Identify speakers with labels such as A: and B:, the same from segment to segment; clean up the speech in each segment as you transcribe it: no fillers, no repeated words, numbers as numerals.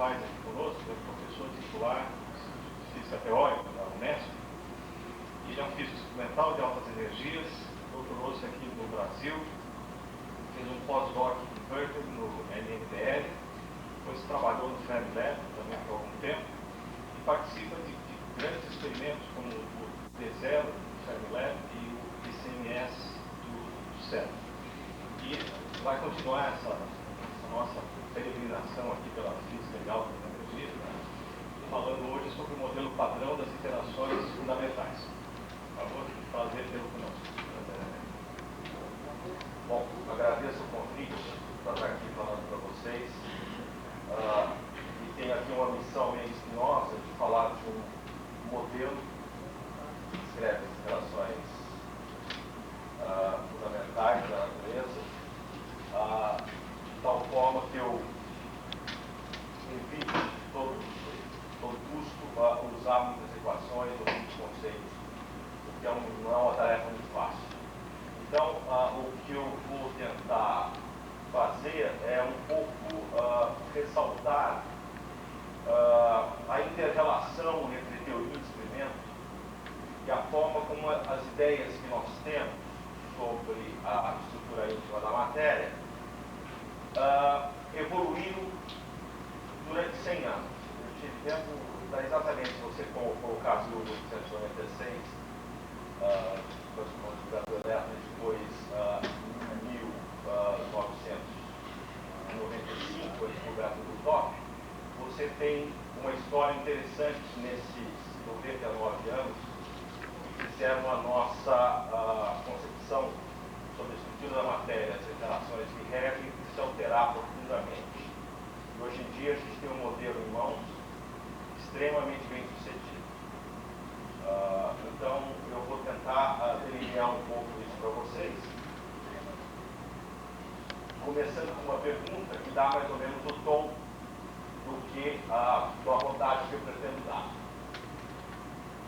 A: Novaes aqui conosco, é professor titular de Física Teórica da Unesp. Ele é um físico experimental de altas energias, doutorou-se aqui no Brasil, fez um pós-doc em Berkeley, no NNPL, depois trabalhou no Fermilab também por algum tempo, e participa de grandes experimentos como o T0 do Fermilab e o ICMS do CERN. E vai continuar essa nossa peregrinação aqui pela física de altas energias, falando hoje sobre o modelo padrão das interações fundamentais. Por favor, prazer tê-lo conosco.
B: Bom, agradeço o convite para estar aqui falando para vocês. E tenho aqui uma missão meio espinhosa de falar de um modelo que descreve as interações fundamentais da natureza, de tal forma que eu evite de todo custo usar muitas equações ou muitos conceitos, porque não é uma tarefa muito fácil. Então, o que eu vou tentar fazer é um pouco ressaltar a inter-relação entre teoria e experimento e a forma como as ideias que nós temos sobre a estrutura íntima da matéria evoluíram durante 100 anos. Eu tive tempo para exatamente, se você colocar o 1896, depois do Gato Elétrico, depois em 1995, a descoberta do Doppler, você tem uma história interessante nesses 99 anos que fizeram a nossa concepção sobre a estrutura da matéria, as interações que regem, se alterar profundamente. E hoje em dia a gente tem um modelo em mãos extremamente bem sucedido. Então eu vou tentar delinear um pouco isso para vocês, começando com uma pergunta que dá mais ou menos o tom da abordagem que eu pretendo dar.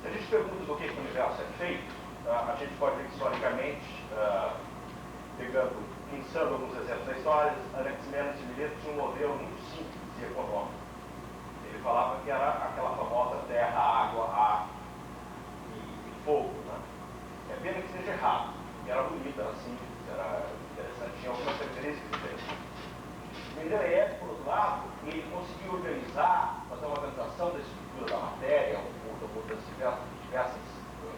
B: Se a gente pergunta do que o universo é feito, a gente pode ver que historicamente, pensando alguns exemplos da história, Anaximenes de Mileto tinha um modelo muito simples e econômico. Ele falava que era aquela famosa terra, água, ar e fogo. Né? É pena que seja errado. Era bonito, era simples, era interessante, tinha algumas características diferentes. Mendeleev, por outro lado, ele conseguiu organizar, fazer uma organização da estrutura da matéria, ou das diversas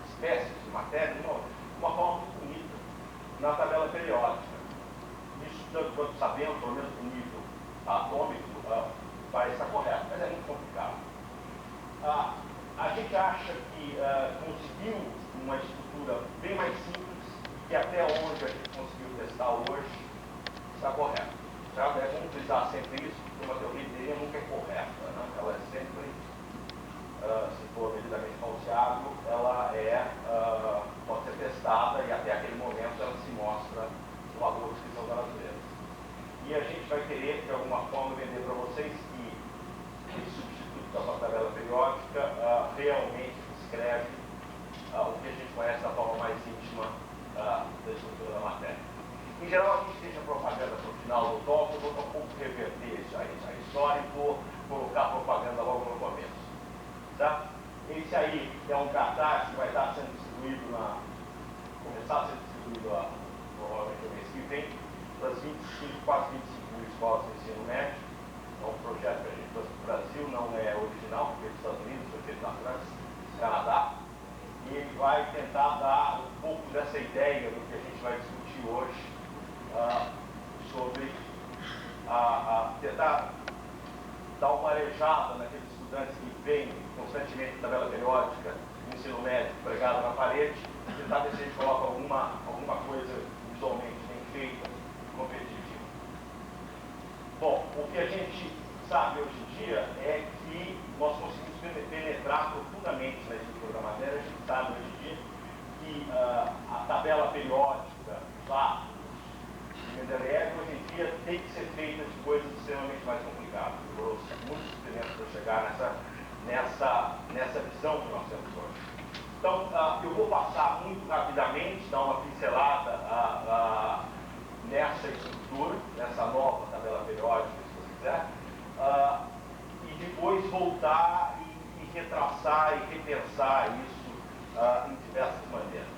B: espécies de matéria, de uma forma muito bonita, na tabela periódica. Isso, quanto sabemos, pelo menos no nível atômico, vai estar correto, mas é muito complicado. A gente acha que conseguiu uma estrutura bem mais simples, que até onde a gente conseguiu testar hoje está correto. Certo? Vamos utilizar sempre isso, porque uma teoria dele nunca é correta. Né? Ela é sempre, se for devidamente falseável, ela pode ser testada e até aquele momento ela se mostra os valores que são da natureza. E a gente vai querer, de alguma forma, vender para vocês que esse substituto da sua tabela periódica realmente descreve o que a gente conhece da forma mais íntima da estrutura da matéria. Em geral, a gente deixa a propaganda para o final do talk, eu vou um pouco reverter a história e vou colocar a propaganda logo no começo. Tá? Esse aí é um cartaz que vai estar sendo distribuído começar a ser distribuído provavelmente no mês que vem, para as quase 25 escolas de ensino médio. É um projeto que a gente trouxe para o Brasil, não é original, porque é dos Estados Unidos, foi feito na França, Canadá. E ele vai tentar dar um pouco dessa ideia do que a gente vai discutir hoje, sobre tentar dar uma arejada naqueles estudantes que veem constantemente a tabela periódica do ensino médio pregada na parede, tentar ver se a gente coloca alguma coisa visualmente bem feita e competitiva. Bom, o que a gente sabe hoje em dia é que nós conseguimos penetrar profundamente na estrutura da matéria. A gente sabe hoje em dia que a tabela periódica lá Mendeleev hoje em dia tem que ser feita de coisas extremamente mais complicadas. Demorou muitos experimentos para chegar nessa visão que nós temos hoje. Então, eu vou passar muito rapidamente, dar uma pincelada nessa estrutura, nessa nova tabela periódica, se você quiser, e pensar e repensar isso em diversas maneiras.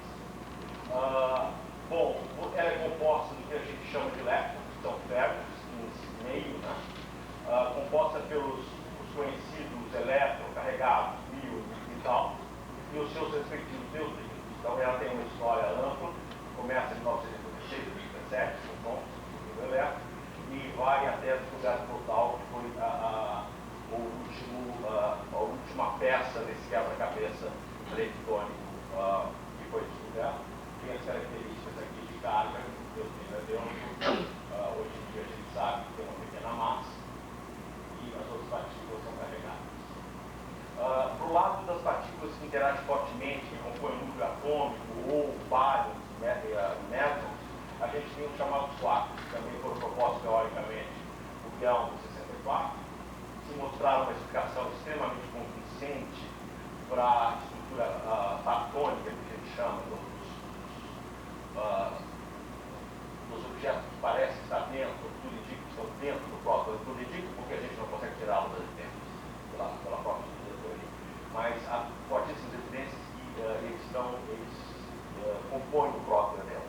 B: Bom, ela é composta do que a gente chama de elétrons, que são ferros, meio, né? Composta pelos os conhecidos elétrons carregados, íons e tal, e os seus respectivos nêutrons. Então ela tem uma história ampla, começa em 1986, 1987, com o elétron, e vai até a descoberta total, que foi a última peça desse quebra-cabeça eletrônico que foi descoberto. Tem as características aqui de carga, hoje em dia a gente sabe que tem uma pequena massa e as outras partículas são carregadas. Para o lado das partículas que interagem fortemente, que compõem o núcleo atômico ou bárions, métons, a gente tem os chamados quarks, que também foram propostos teoricamente por Young em 64, que mostraram uma explicação extremamente convincente para a estrutura tátônica, que a gente chama dos objetos que parecem estar dentro, tudo indica que estão dentro do próprio, tudo indica porque a gente não consegue tirá-los das evidências pela própria teoria, mas há fortíssimas evidências que eles compõem o próprio anel.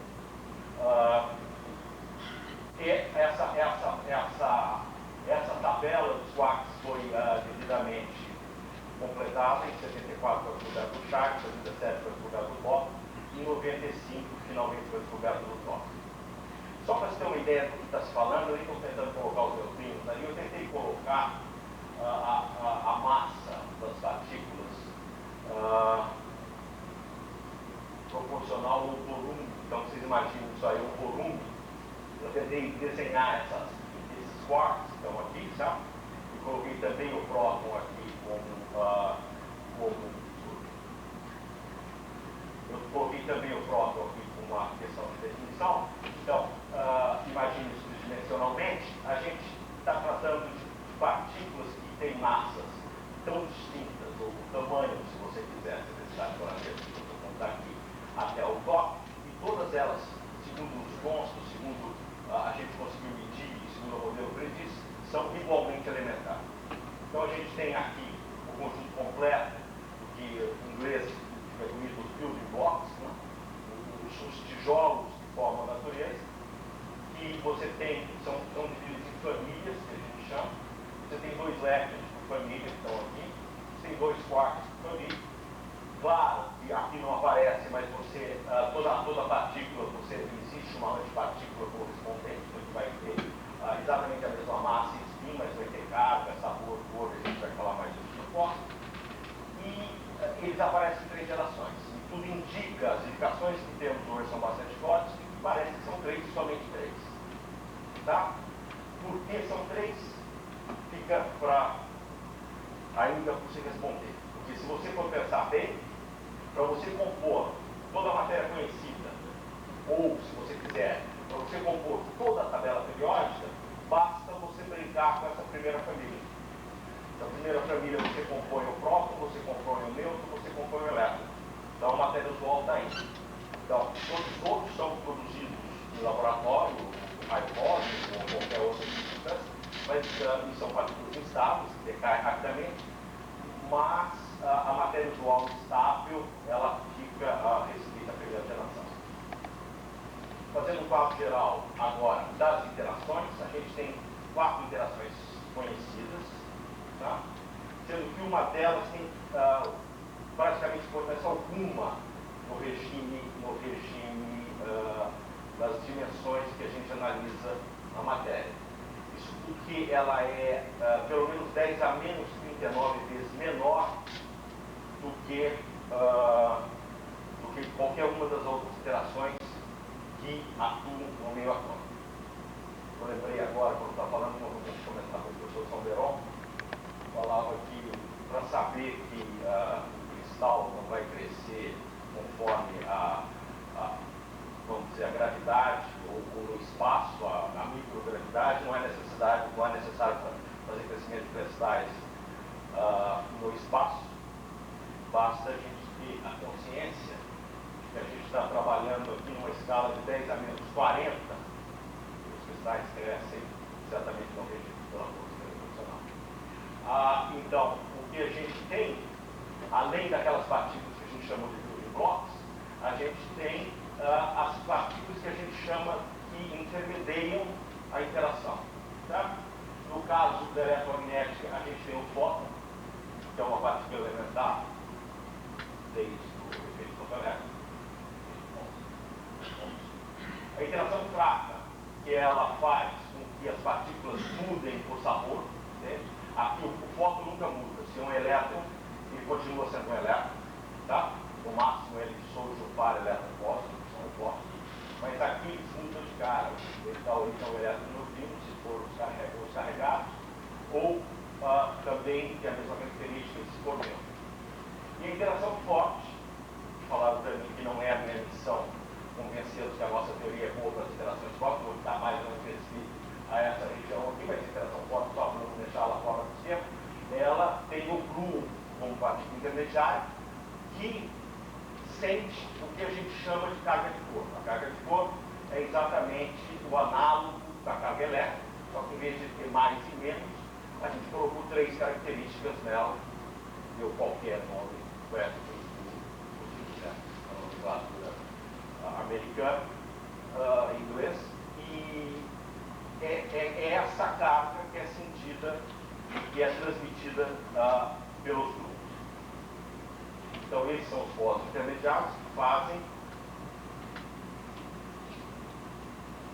B: Essa tabela dos quarks foi devidamente completada em 74 foi descoberto do Sharp, em 77 foi descoberto do Bohr, e em 95 finalmente foi descoberto do Thor. Só para você ter uma ideia do que está se falando, eu estou tentando colocar os meus livros ali, eu tentei colocar a massa das partículas proporcional ao volume. Então vocês imaginam isso aí, o volume. Eu tentei desenhar esses quarks que estão aqui, sabe? E coloquei também o próton aqui eu coloquei também o próton aqui com uma questão de definição. Então, imagine isso tridimensionalmente, a gente está tratando de partículas que têm massas tão distintas, ou tamanhos, se você quiser, se necessidade para ver, vou contar aqui até o toque, e todas elas, segundo os constos, segundo a gente conseguiu medir, segundo o modelo prediz, são igualmente elementares. Então a gente tem aqui o conjunto completo, que em inglês é bonito, os building blocks, né? os tijolos que formam a natureza, que você tem, são divididos em famílias, que a gente chama. Você tem 2 leptons por família que estão aqui, você tem 2 quarks por família. Claro que aqui não aparece, mas você, toda partícula, existe uma antipartícula correspondente, que vai ter exatamente a mesma massa e spin, mas vai ter carga, sabor, cor, a gente vai falar mais disso no próximo. E eles aparecem em 3 gerações. E tudo indica, as indicações que temos hoje são bastante fortes, que parece que são 3 e somente 3. Tá? Por que são 3? Fica para ainda você responder. Porque se você for pensar bem, para você compor toda a matéria conhecida, ou se você quiser, para você compor toda a tabela periódica, basta você brincar com essa primeira família. Na primeira família você compõe o próton, você compõe o nêutron, você compõe o elétron. Então a matéria usual está aí. Então, todos são produzidos no laboratório, no raio-cósmico ou qualquer outra substância, mas são partículas instáveis, que decaem rapidamente, mas a matéria usual estável, ela fica restrita à primeira geração. Fazendo um quadro geral agora das interações, a gente tem 4 interações conhecidas, tá? Sendo que uma delas tem praticamente importância alguma no regime das dimensões que a gente analisa a matéria. Isso porque ela é pelo menos 10 a menos 39 vezes menor do que qualquer uma das outras interações que atuam no meio atômico. Eu lembrei agora, quando estava falando, quando a gente começava com o professor São Verón, falava que para saber que o cristal não vai crescer conforme vamos dizer, a gravidade ou no espaço, a microgravidade, não é necessário fazer crescimento de cristais no espaço. Basta a gente ter a consciência de que a gente está trabalhando aqui numa escala de 10 a menos 40, os cristais crescem exatamente no regime pela força gravitacional. Então, o que a gente tem além daquelas partículas que a gente chama de building blocks, a gente tem as partículas que a gente chama que intermediam a interação. Tá? No caso da eletromagnética, a gente tem o fóton, que é uma partícula elementar, desde o efeito fotoelétrico. A interação fraca, que ela faz com que as partículas mudem o sabor, entende? Aqui o fóton nunca muda. Se é um elétron, ele continua sendo um elétron, tá? No máximo ele dissolve o par elétron-fósforo, que são opostos. Mas aqui eles mudam de cara. Ele dá origem ao elétron neutrino, se for os carregados, ou também tem a mesma característica se for neutro. E a interação forte, falaram para mim que não é a minha missão convencê-los que a nossa teoria é boa para as interações fortes, vou estar mais ou menos restrito a essa região aqui, mas a interação forte, só para não deixar ela fora do tempo, ela tem o Bloom como partícula intermediária, que sente o que a gente chama de carga de corpo. A carga de corpo é exatamente o análogo da carga elétrica, só que em vez de ter mais e menos, a gente colocou 3 características nela, deu qualquer nome, perto do nomenclatura americana, em inglês, e é essa carga que é sentida e é transmitida pelos grupos. Então, esses são os polos intermediários que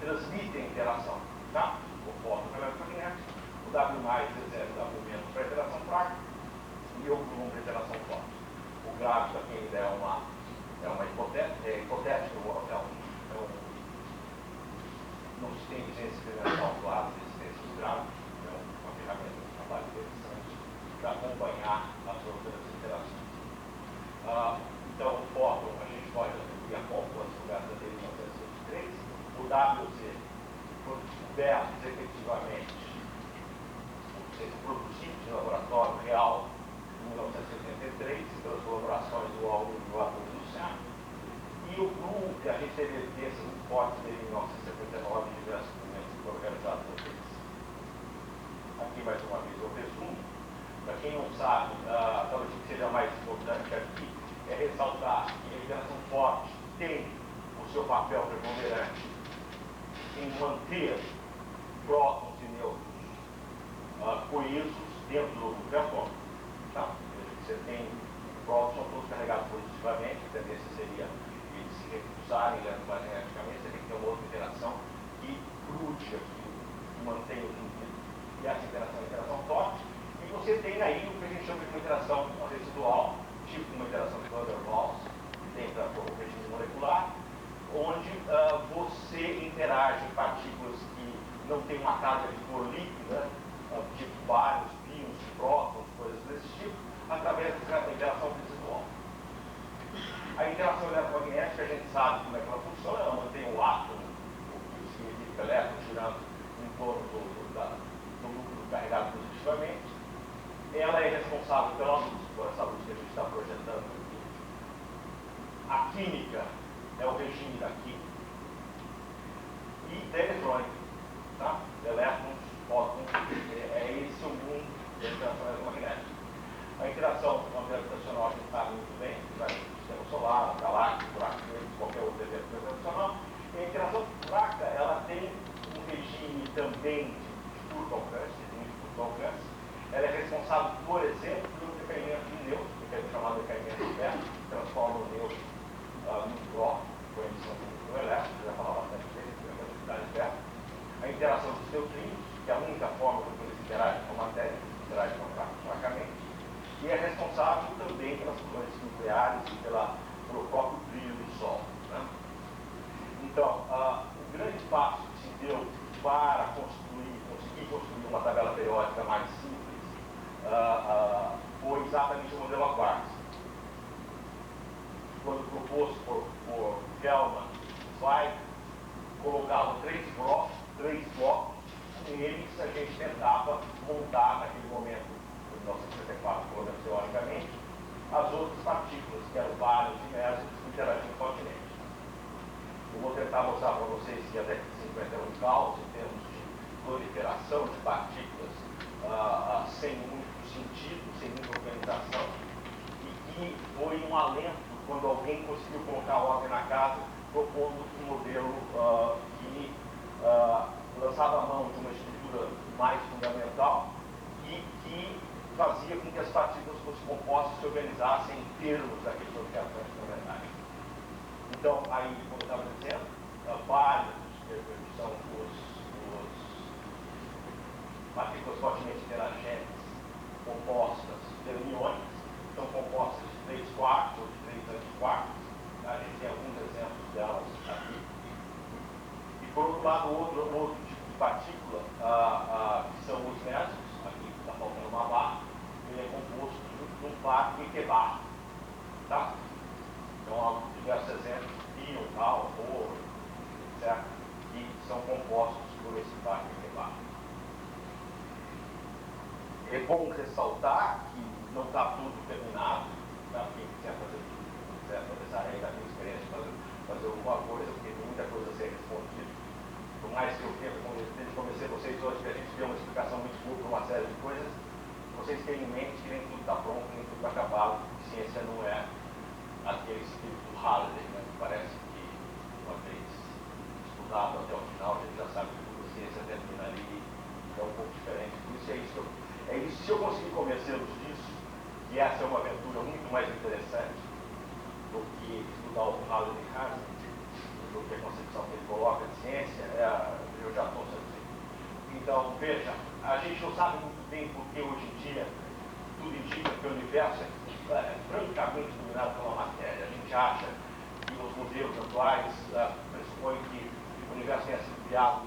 B: transmitem a interação. Tá? O fóton eletromagnético, o W reserva o W- para a interação fraca e o Bloom para a interação forte. O gráfico aqui ainda é uma hipotética, não se tem evidência experimental clara de existência dos gráficos, é uma ferramenta de trabalho interessante para acompanhar as outras interações. Então, o fóton, a gente pode atribuir a Compton, as lugares dele em 1963, o WZ foi descoberto efetivamente, ou seja, produzido em laboratório real em 1983, pelas colaborações do Aldo e do Arthur do Luciano. E o Bloom, que a gente teve evidências muito fortes dele em 1979 em diversos movimentos que foram realizados por eles. Aqui, mais uma vez, eu resumo. Para quem não sabe, talvez o que seja mais importante aqui é ressaltar que a interação forte tem o seu papel preponderante em manter prótons e nêutrons coesos dentro do núcleo atômico. Tá? Você tem prótons, são todos carregados positivamente, a tendência seria eles se repulsarem eletromagneticamente, você tem que ter uma outra interação que grude aqui, que mantém o núcleo. E essa interação é uma interação forte. E você tem aí o que a gente chama de uma interação residual, tipo uma interação de Van der Waals, que tem para o regime molecular, onde você interage em partículas que não têm uma carga de cor líquida, tipo vários pions, prótons, coisas desse tipo, através da interação residual. A interação eletromagnética, a gente sabe como é que ela funciona, ela mantém o átomo, o que significa elétron, girando em torno do núcleo carregado positivamente. Ela é responsável pela luz, por essa luz que a gente está projetando aqui. A química é o regime da química. E da eletrônica, tá? Elétrons, fótons, é esse o mundo da interação eletromagnética. A interação gravitacional a gente sabe muito bem, vai no sistema solar, galáctico, buraco negro, qualquer outro evento gravitacional. E a interação fraca, ela tem um regime também de curto alcance, Ela é responsável, por exemplo, pelo decaimento de nêutrons, que é o chamado decaimento inverso, que transforma o nêutron num próton, com a emissão do núcleo elétrico, já falava bastante dele, que é a velocidade inversa. A interação dos neutrinos, que é a única forma como eles interagem com a matéria, interagem fracamente, e é responsável também pelas fusões nucleares e pelo próprio brilho do Sol. Né? Então, o grande passo que se deu para conseguir construir uma tabela periódica mais simples foi exatamente o modelo a quarks. Quando proposto por Gell-Mann, Zweig, colocavam 3 blocos, e eles a gente tentava montar naquele momento, em 1964, pelo menos teoricamente, as outras partículas, que eram vários e mésios, que interagiam com o continente. Eu vou tentar mostrar para vocês que a década de 50 é um caos em termos de proliferação de partículas sem muito sentido, sem muita organização, e e foi um alento quando alguém conseguiu colocar ordem na casa, propondo um modelo que lançava a mão de uma estrutura mais fundamental e que fazia com que as partículas dos compostos se organizassem em termos daqueles objetos fundamentais. Então, aí, como eu estava dizendo, vários são os partículas fortemente interagentes compostas de fermiões, são compostas de 3 quartos ou de 3 antiquartos. A gente tem alguns exemplos delas aqui. E, por outro lado, outro tipo de partícula, que são os mésios, aqui está faltando uma barra, ele é composto de um par Ikebana. Tá? Então, há diversos exemplos, íon, tal, ouro, certo? Que são compostos por esse par Ikebana. É bom ressaltar que não está tudo terminado, tá? Quem quiser fazer essa ainda tem experiência de fazer alguma coisa, porque tem muita coisa a ser respondida. Por mais que eu tente convencer vocês hoje que a gente deu uma explicação muito curta para uma série de coisas, vocês tenham em mente que nem tudo está pronto, nem tudo está acabado, que ciência não é aquele espírito Halliday, né? Que parece que uma vez estudado até o final, a gente já sabe que tudo a ciência termina ali, é um pouco diferente. Por isso é isso, se eu conseguir convencê-los disso, que essa é uma aventura muito mais interessante do que estudar o Halliday e Haslund, do que a concepção que ele coloca de ciência, eu já estou satisfeito. Então, veja, a gente não sabe muito bem porque hoje em dia tudo indica que o universo é francamente dominado pela matéria. A gente acha que os modelos atuais pressupõem que o universo tenha sido criado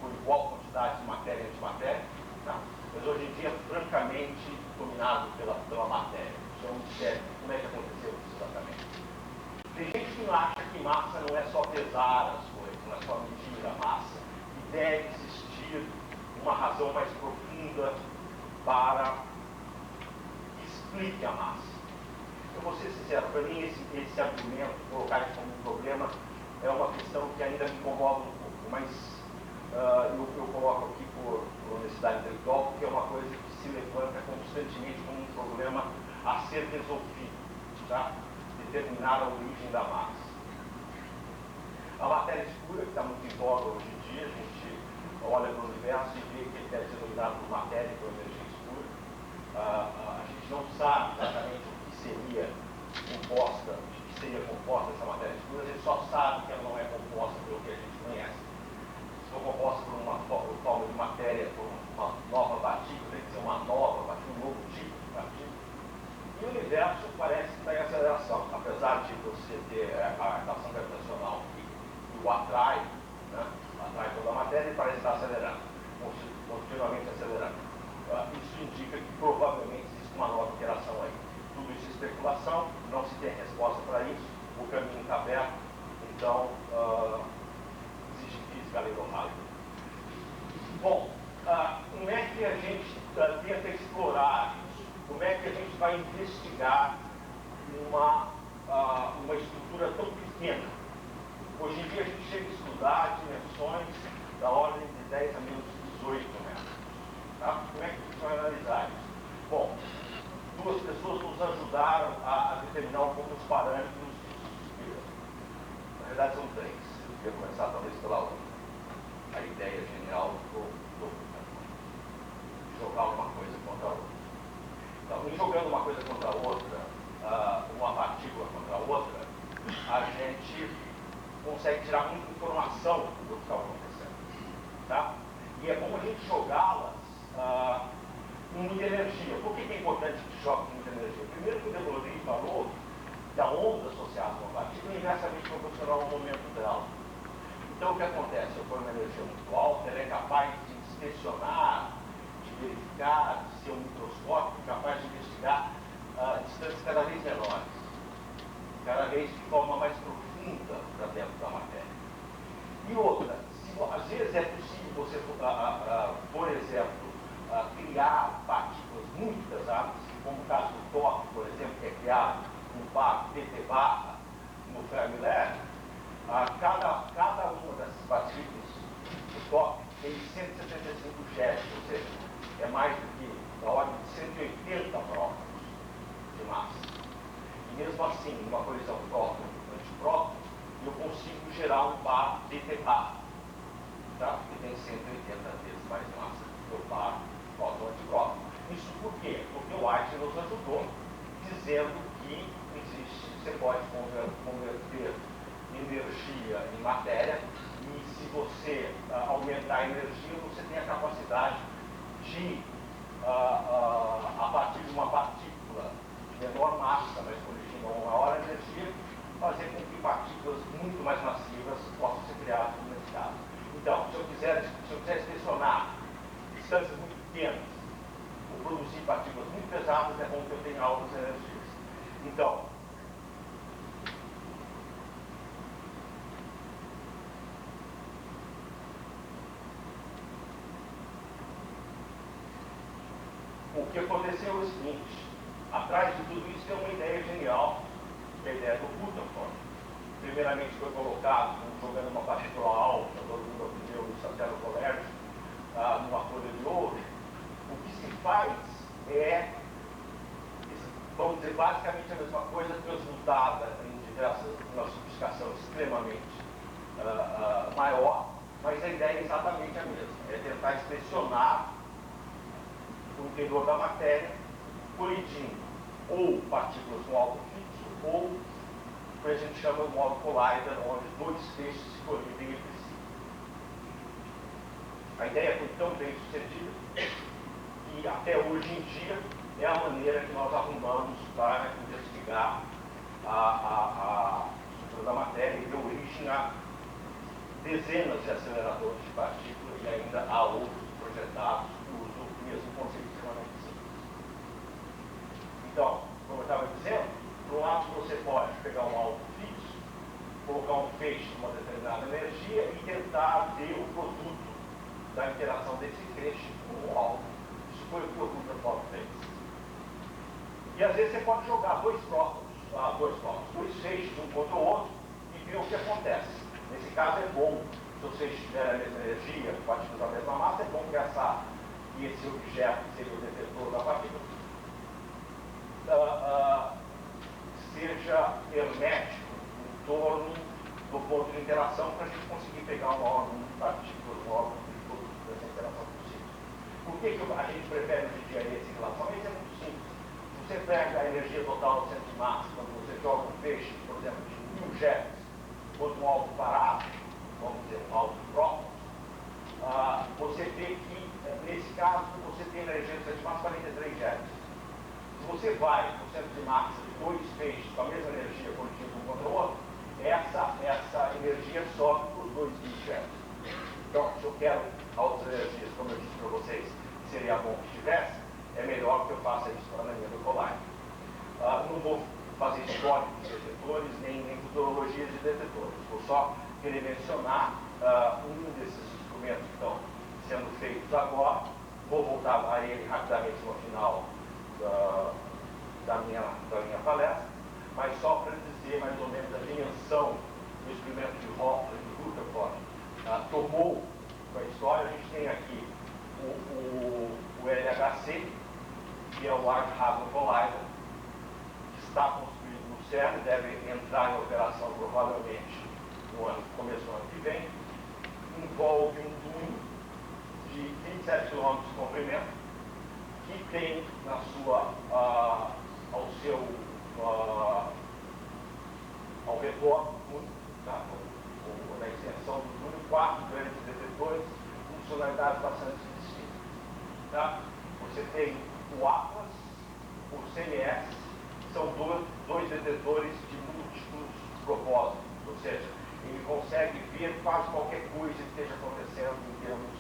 B: por igual quantidade de matéria e antimatéria. Não. Mas hoje em dia é francamente dominado pela matéria. Isso é um mistério. Como é que aconteceu isso exatamente? Tem gente que não acha que massa não é só pesar as coisas, não é só medir a massa. E deve existir uma razão mais profunda para que explique a massa. Eu vou ser sincero, para mim esse argumento, colocar isso como um problema, é uma questão que ainda me incomoda um pouco, mas eu coloco aqui por honestidade intelectual, porque é uma coisa que se levanta constantemente como um problema a ser resolvido, tá? Determinar a origem da massa. A matéria escura, que está muito em voga hoje em dia, a gente olha para o universo e vê que ele deve ser dominado por matéria e por energia escura. A gente não sabe exatamente o que seria composta essa matéria escura, a gente só sabe que ela não é composta pelo que a gente conhece. Se for composta por uma forma de matéria, por uma nova partícula, tem que ser uma nova partícula, um novo tipo de partícula. E o universo parece que está em aceleração, apesar de você ter a atração gravitacional que o atrai, né? Atrai toda a matéria e parece estar acelerando, continuamente acelerando. Isso indica que provavelmente existe uma nova interação aí. Tudo isso é especulação, não se tem resposta para isso, o caminho está aberto, então existe física além do Halliday. Bom, como é que a gente tenta explorar isso? Como é que a gente vai investigar uma estrutura tão pequena? Hoje em dia a gente chega a estudar dimensões da ordem de 10 a menos 18 metros. Tá? Como é que a gente vai analisar isso? Bom, duas pessoas nos ajudaram a determinar um pouco os parâmetros disso. Na verdade são 3. Eu queria começar talvez pela outra. A ideia genial do jogar uma coisa contra a outra. Então, em jogando uma coisa contra a outra, uma partícula contra a outra, a gente consegue tirar muita informação do que está acontecendo. Tá? E é bom a gente jogá-las com muita energia. Por que é importante que jogue com muita energia? Primeiro que o de Broglie falou da onda associada com a partícula inversamente proporcional ao momento dela. Então o que acontece? Eu ponho uma energia muito alta, ela é capaz de inspecionar, de verificar, de ser um microscópio, capaz de investigar distâncias cada vez menores, cada vez de forma mais profunda para dentro da matéria. E outra, às vezes é possível você, por exemplo, criar partículas muito pesadas, como o caso do Thor, por exemplo, que é criado no par PT barra no Fermi-Lab. Cada uma dessas partículas do Thor tem 175 GeV, ou seja, é mais do que da ordem de 180 prótons. de massa. E mesmo assim, numa colisão próton-antipróton, eu consigo gerar um par DT-par, tá? Que tem 180 vezes mais massa que o par próton-antipróton. Isso por quê? Porque o Einstein nos ajudou dizendo que você pode converter energia em matéria, e se você aumentar a energia, você tem a capacidade de, a partir de uma partícula de menor massa, mas com origem uma maior energia, fazer com que partículas muito mais massivas possam ser criadas nesse caso. Então, se eu quiser selecionar distâncias muito pequenas, ou produzir partículas muito pesadas, é bom que eu tenha altas energias. Então, o que aconteceu é o seguinte: atrás de tudo isso tem uma ideia genial, que é a ideia do Rutherford. Primeiramente foi colocado jogando uma partícula alta, todo mundo aprendeu isso até no colégio, numa folha de ouro. O que se faz é, vamos dizer, basicamente a mesma coisa transmutada em uma sofisticação extremamente maior, mas a ideia é exatamente a mesma, é tentar inspecionar o interior da matéria, colidindo ou partículas no alvo fixo, ou o que a gente chama de modo collider, onde dois feixes se colidem entre si. A ideia foi tão bem sucedida que até hoje em dia é a maneira que nós arrumamos para investigar a estrutura da matéria e deu origem a dezenas de aceleradores de partículas, e ainda há outros projetados que usam o mesmo conceito extremamente simples. Então, como eu estava dizendo, por um lado você pode pegar um alvo fixo, colocar um feixe de uma determinada energia e tentar ver o produto da interação desse feixe com o alvo. Isso foi o que o Rutherford fez. E às vezes você pode jogar dois feixes um contra o outro e ver o que acontece. Nesse caso é bom, se os feixes tiverem a mesma energia, partículas da mesma massa, é bom que esse objeto, que seja o detector da partícula, seja hermético em torno do ponto de interação, para a gente conseguir pegar um maior número de partículas, um maior número de produtos dessa interação possível. Por que a gente prefere hoje em dia esse relacionamento? É muito simples. Você pega a energia total do centro de massa, quando você joga um feixe, por exemplo, de 1000 jets, contra um alvo parado, vamos dizer, um alvo de prótons, você vê que, nesse caso, você tem a energia do centro de massa 43 jets. Se você vai no centro de massa de dois feixes com a mesma energia colidindo um contra o outro, essa energia sobe para os 2000 jets. Então, se eu quero altas energias, como eu disse para vocês, que seria bom que tivesse, é melhor que eu faça isso para a linha do Collider. Não vou fazer história de detetores, nem futurologias de detetores. Vou só querer mencionar um desses instrumentos que estão sendo feitos agora. Vou voltar a ele rapidamente no final da minha palestra, mas só para dizer mais ou menos a dimensão do experimento de Rutherford tomou com a história. A gente tem aqui o LHC, que é o Large Hadron Collider, que está construído no CERN, deve entrar em operação provavelmente no começo do ano que vem. Envolve um duto de 27 km de comprimento, que tem ao redor do túnel, na extensão do túnel, 4 grandes detectores com funcionalidades bastante distintas. Tá? Você tem o Atlas, o CMS, são dois detectores de múltiplos propósitos, ou seja, ele consegue ver quase qualquer coisa que esteja acontecendo em termos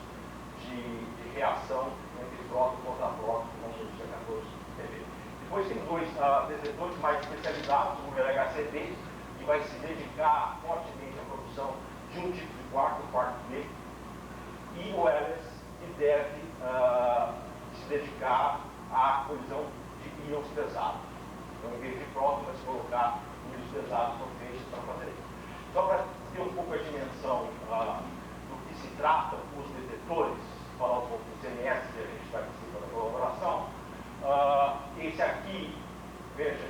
B: de reação entre próton contra próton, como a gente acabou de ver. Depois tem dois detectores mais especializados, o LHCb, que vai se dedicar fortemente à produção de um tipo de quark, o quark B, e o LS, que deve se dedicar à colisão de íons pesados. Então, em vez de próton, vai se colocar íons pesados no feixe para fazer isso. Só para ter um pouco a dimensão do que se trata os detectores, falar um pouco do CMS, que a gente vai participar da colaboração. Esse aqui, veja,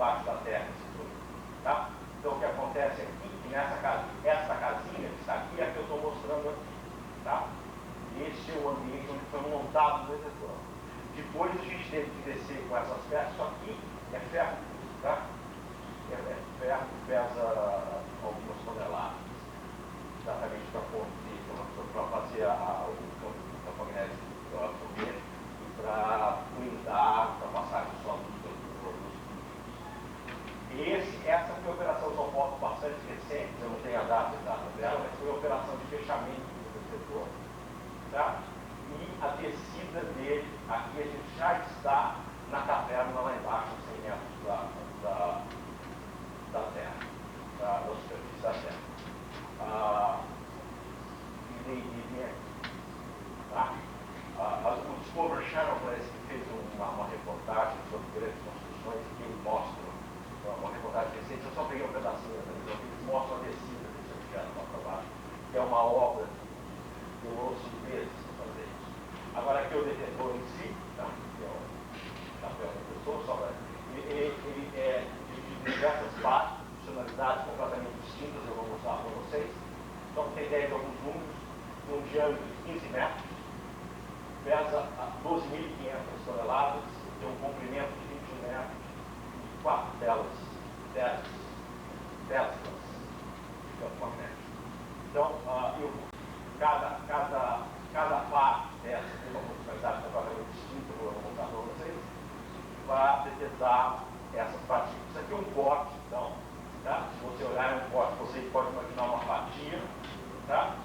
B: embaixo da terra, tá? Então o que acontece aqui, que nessa casinha, essa casinha que está aqui, é a que eu estou mostrando aqui, tá? Este é o ambiente onde foi montado o detetor. Depois a gente teve que descer com essas peças, isso aqui é ferro, tá? É ferro que pesa algumas toneladas, exatamente para fazer o campo magnético e para blindar, para passar de som dos produtos. Essa foi a operação, são fotos bastante recentes, eu não tenho a data exata dela, mas foi a operação de fechamento do detetor. Tá? E a descida dele, aqui a gente já está na caverna lá embaixo, a 100 metros da terra, da superfície da terra. Tá? O Discovery Channel parece que fez uma reportagem sobre grandes construções que ele mostra, uma reportagem recente, eu só peguei um pedacinho da televisão, que eles mostram a descida desse objeto lá para baixo, que é uma obra de louço meses para fazer isso. Agora aqui o detetor em si, tá? Que é o chapéu da pessoa, só para ele é dividido em diversas partes, funcionalidades completamente distintas, eu vou mostrar para vocês. Então tem ideia de alguns números, um diâmetro de 15 metros, pesa 12.500 toneladas, tem um comprimento de 21 metros e 4 Teslas de campo magnético. Então, cada parte dessa tem uma funcionalidade completamente distinta, vou mostrar para vocês, para detectar essas partículas. Isso aqui é um corte, então, tá? Se você olhar em um corte, você pode imaginar uma fatia, tá?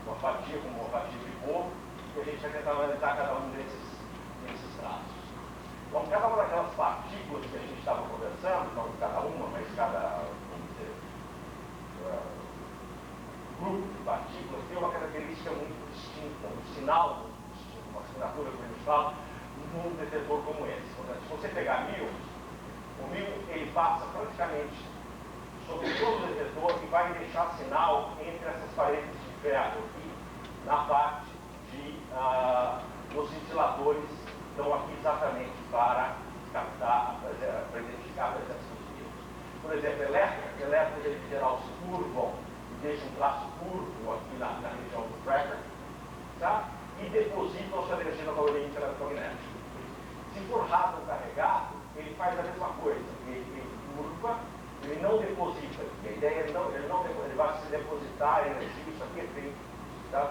B: Uma fatia como uma fatia de bolo, e a gente vai tentar analisar cada um desses traços. Então, cada uma daquelas partículas que a gente estava conversando, não cada uma, mas cada grupo de partículas tem uma característica muito distinta, um sinal muito distinto, uma assinatura que a gente fala, num detetor como esse. Portanto, se você pegar o mil ele passa praticamente sobre todo o detetor e vai deixar sinal entre essas paredes de ferro aqui, na parte dos ventiladores, estão aqui exatamente para captar, para identificar a presença dos vírus. Por exemplo, elétrons em geral se curvam e deixam um traço curvo aqui na região do tracker, tá? E depositam sua energia na caloria eletromagnética. Se for rápido carregado, ele faz a mesma coisa, ele curva, ele não deposita. A ideia é ele vai se depositar a energia, isso aqui é feito, tá?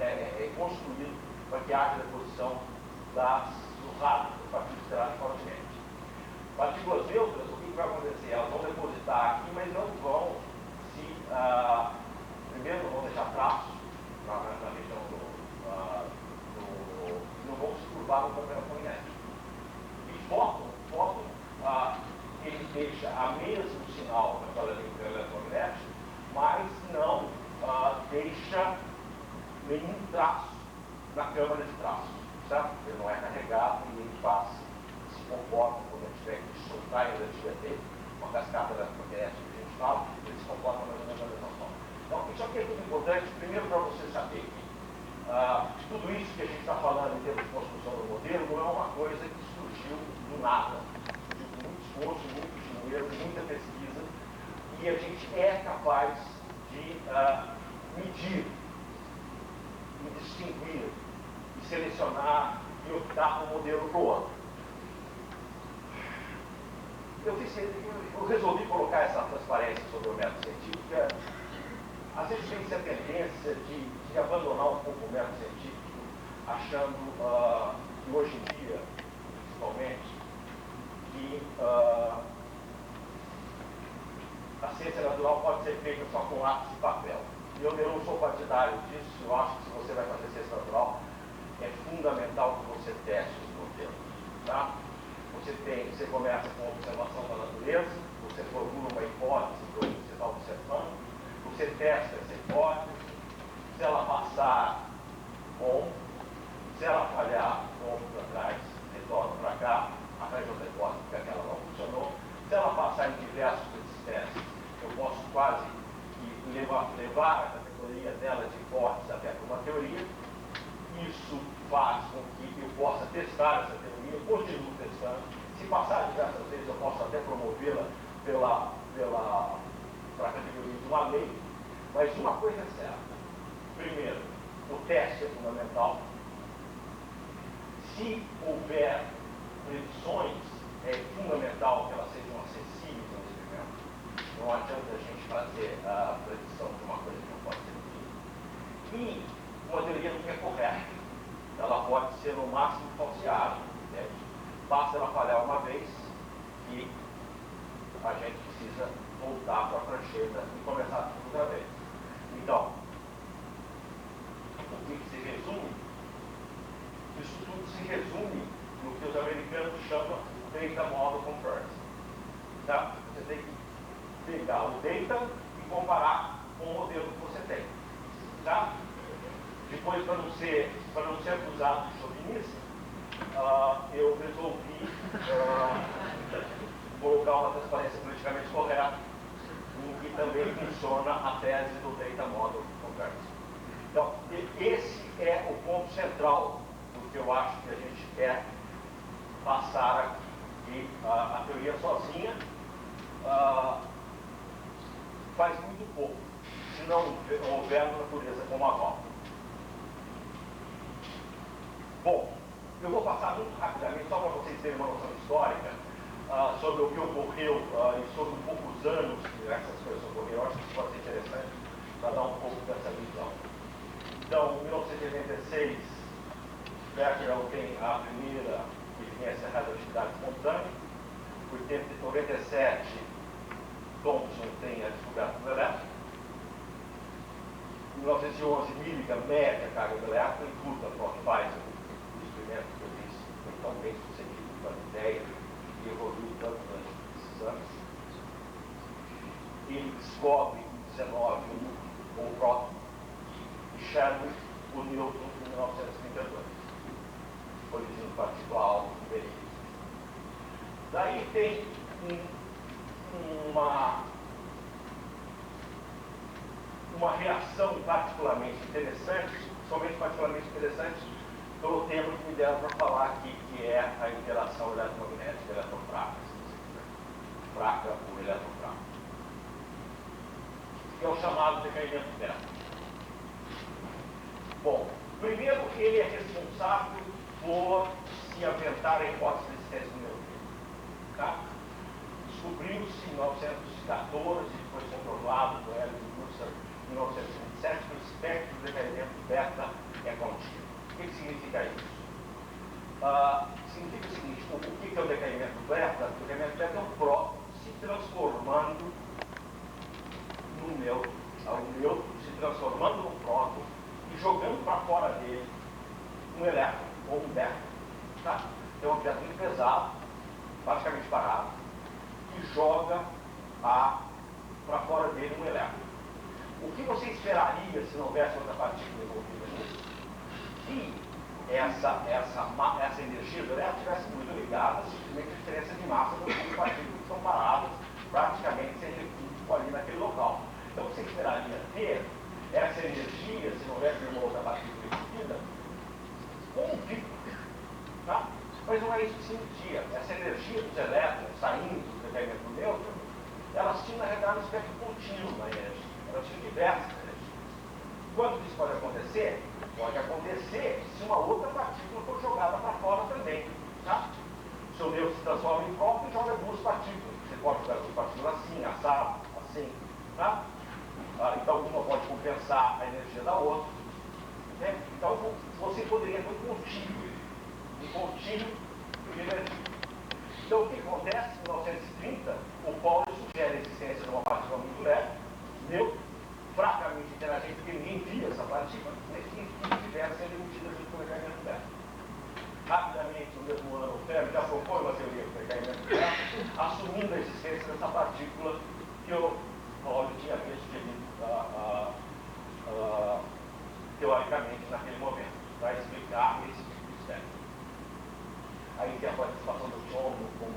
B: É construído para que haja deposição dos átomos, dos partículas estelares fortemente. Partículas neutras, o que vai acontecer? Elas vão depositar aqui, mas não vão primeiro não vão deixar traços na região não vão se curvar no campo magnético. E fóton, ele deixa a mesmo sinal na sua eletromagnética, mas não deixa nenhum traço na câmara de traços, certo? Ele não é carregado e ele se comporta quando a gente tiver que soltar a energia dele, uma cascata eletromagnética que a gente fala, ele se comporta mais ou menos da mesma forma. Então, isso aqui é tudo importante, primeiro para você saber que tudo isso que a gente está falando em termos de construção do modelo não é uma coisa que surgiu do nada. Surgiu com muito esforço, muito dinheiro, muita pesquisa, e a gente é capaz de medir, e distinguir, e selecionar e optar por um modelo do outro. Eu resolvi colocar essa transparência sobre o método científico, porque às vezes tem essa tendência de abandonar um pouco o método científico, achando que hoje em dia, principalmente, que a ciência natural pode ser feita só com lápis e papel. E eu não sou partidário disso, eu acho que se você vai fazer ciência natural, é fundamental que você teste os modelos. Tá? Você começa com a observação da natureza, você formula uma hipótese que você está observando, você testa essa hipótese, se ela passar, bom, se ela falhar, volta para trás, retorna para cá, arranja outra hipótese porque aquela não funcionou. Se ela passar em diversos desses testes, eu posso quase que levar a categoria dela de hipótese até para uma teoria. Isso faz com que eu possa testar essa teoria, continuo testando. Se passar diversas vezes, eu posso até promovê-la para a categoria de uma lei, mas uma coisa é certa. Primeiro, o teste é fundamental. Se houver previsões, é fundamental que elas sejam acessíveis ao experimento. Não adianta a gente fazer a predição de uma coisa que não pode ser feita. E uma teoria não é correta. Ela pode ser no máximo falseada. Basta ela falhar uma vez e a gente precisa voltar para a prancheta e começar tudo outra vez. Então, o que se resume? Isso tudo se resume no que os americanos chamam Data Model Comparison. Tá? Você tem que pegar o data e comparar com o modelo que você tem. Tá? Depois, para não ser acusado de chauvinista, eu resolvi colocar uma transparência politicamente correta, em que também funciona a tese do Data Model Comparison. Então, esse é o ponto central do que eu acho que a gente quer passar aqui. E a teoria sozinha faz muito pouco, se não houver natureza como a volta. Bom, eu vou passar muito rapidamente, só para vocês terem uma noção histórica, sobre o que ocorreu e sobre um pouco os anos que essas coisas ocorreram. Eu acho que isso pode ser interessante para dar um pouco dessa visão. Então, em 1986, Becquerel tem a primeira evidência de radioatividade espontânea. Em 97, Thomson tem a descoberta do elétron. Em 1911, Millikan mede a carga do elétron e Rutherford faz o experimento que eu disse, foi tão bem sucedido com a ideia e evoluiu tanto nesses anos. Ele descobre em 19 o próton e Chadwick o Newton em 1932. Origem particular do período. Daí tem uma reação particularmente interessante, somente particularmente interessante, pelo termo que me deram para falar aqui, que é a interação eletromagnética eletrofraca, fraca ou eletrofraca, que é o chamado decaimento beta. Bom, primeiro ele é responsável por se aventar a hipótese de existência do neutrino. Tá? Descobriu-se em 1914, foi comprovado por Ellis e Buster em 1927, que o espectro do decaimento beta é contínuo. O que significa isso? Significa o seguinte: o que é o decaimento beta? O decaimento beta é um próton se transformando no neutro, o neutro se transformando no próton e jogando para fora dele um elétron ou um beta. Tá? É um objeto muito pesado, basicamente parado, e joga para fora dele um elétron. O que você esperaria se não houvesse outra partícula envolvida nisso? Que essa energia do elétron estivesse muito ligada simplesmente à diferença de massa das duas partículas que estão paradas praticamente sem recurso ali naquele local. Então você esperaria ter essa energia, se não houvesse nenhuma outra partícula envolvida, com um pico. Tá? Mas não é isso que se sentia. Essa energia dos elétrons saindo do decaimento neutro, elas tinham, na realidade, um espectro contínuo na energia. Elas tinham diversas energias. Quando isso pode acontecer? Pode acontecer se uma outra partícula for jogada para fora também. Tá? O seu neutro se transforma em próton e joga duas partículas. Você pode jogar duas partículas assim, assado, assim. Tá? Então, uma pode compensar a energia da outra. Né? Então, você poderia ter um contínuo de energia. Então, o que acontece? Em 1930, o Pauli sugere a existência de uma partícula muito leve, fracamente interagente, porque ninguém via essa partícula, mas que tivesse sendo emitida junto com o decaimento beta. Rapidamente, no mesmo ano, o Fermi já propôs uma teoria do decaimento beta, assumindo a existência dessa partícula que o Pauli tinha visto teoricamente naquele momento, para explicar esse tipo de espectro. Aí tem a participação do John como um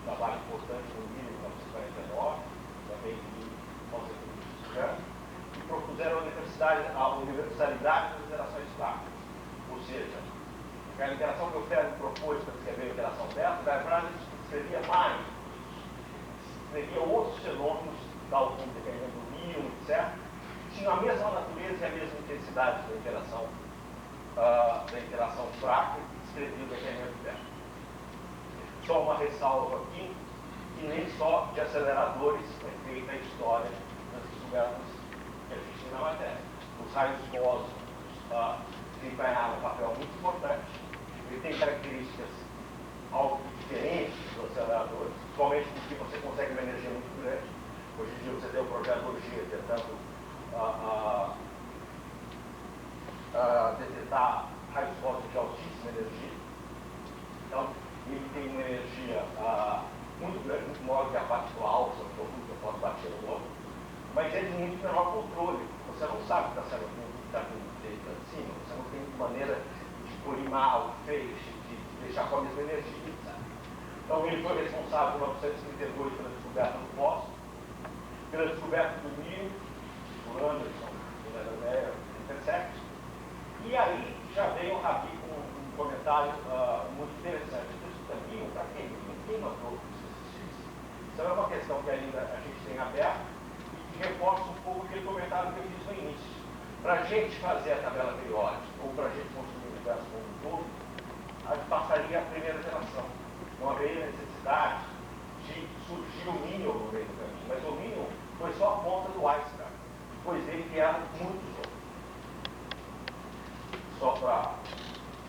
B: trabalho importante no Mínimo em 1949, também e propuseram a universalidade das interações fracas. Ou seja, a interação que o Fermi propôs para descrever a interação dela, o Weierstrass descrevia mais, descrevia outros fenômenos, tal como dependendo do íon, etc., que tinham a mesma natureza e a mesma intensidade da interação fraca que descrevia o decaimento dela. Só uma ressalva aqui, que nem só de aceleradores é feita a história das descobertas que a gente tem na matéria. Os raios cósmicos desempenharam um papel muito importante. Ele tem características algo diferentes dos aceleradores, principalmente porque você consegue uma energia muito grande. Hoje em dia você tem o projeto G tentando detectar raios cósmicos de altíssima energia. Então, ele tem uma energia muito grande, muito maior que a partícula alfa, que eu posso bater no lobo, mas é de muito menor controle. Você não sabe o que está vindo de cima, você não tem maneira de colimar o feixe, de deixar com a mesma energia. Sabe? Então, ele foi responsável em 1932 pela descoberta do fósforo, pela descoberta do níon, do Anderson, do Leonel, do Intersect. E aí já veio o Rabi com um comentário muito interessante. Isso também, para quem? Ninguém notou que isso existisse. Isso é uma questão que ainda a gente tem aberta e que reforça um pouco aquele comentário que eu fiz no início. Para a gente fazer a tabela periódica, ou para a gente construir o universo como um todo, a gente passaria a primeira geração. Não haveria necessidade de surgir o Minion no meio do caminho. Mas o Minion foi só a ponta do iceberg. Depois dele vieram muitos outros. Só para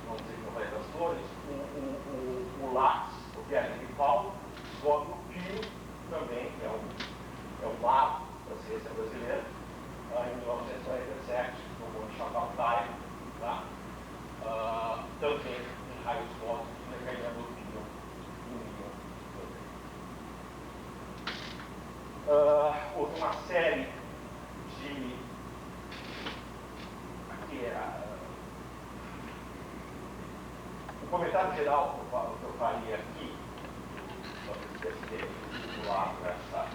B: não dizer que eu falei das flores, o Lax, o Pierre de Paulo, descobre o Pio também, que é um mago da ciência brasileira, em 1947, no Monte Chapaltaia, tá? Também em raios cósmicos, decaimento do Pio e o Minion. Houve uma série de o comentário geral que eu faria aqui, talvez deve ter vinculado essa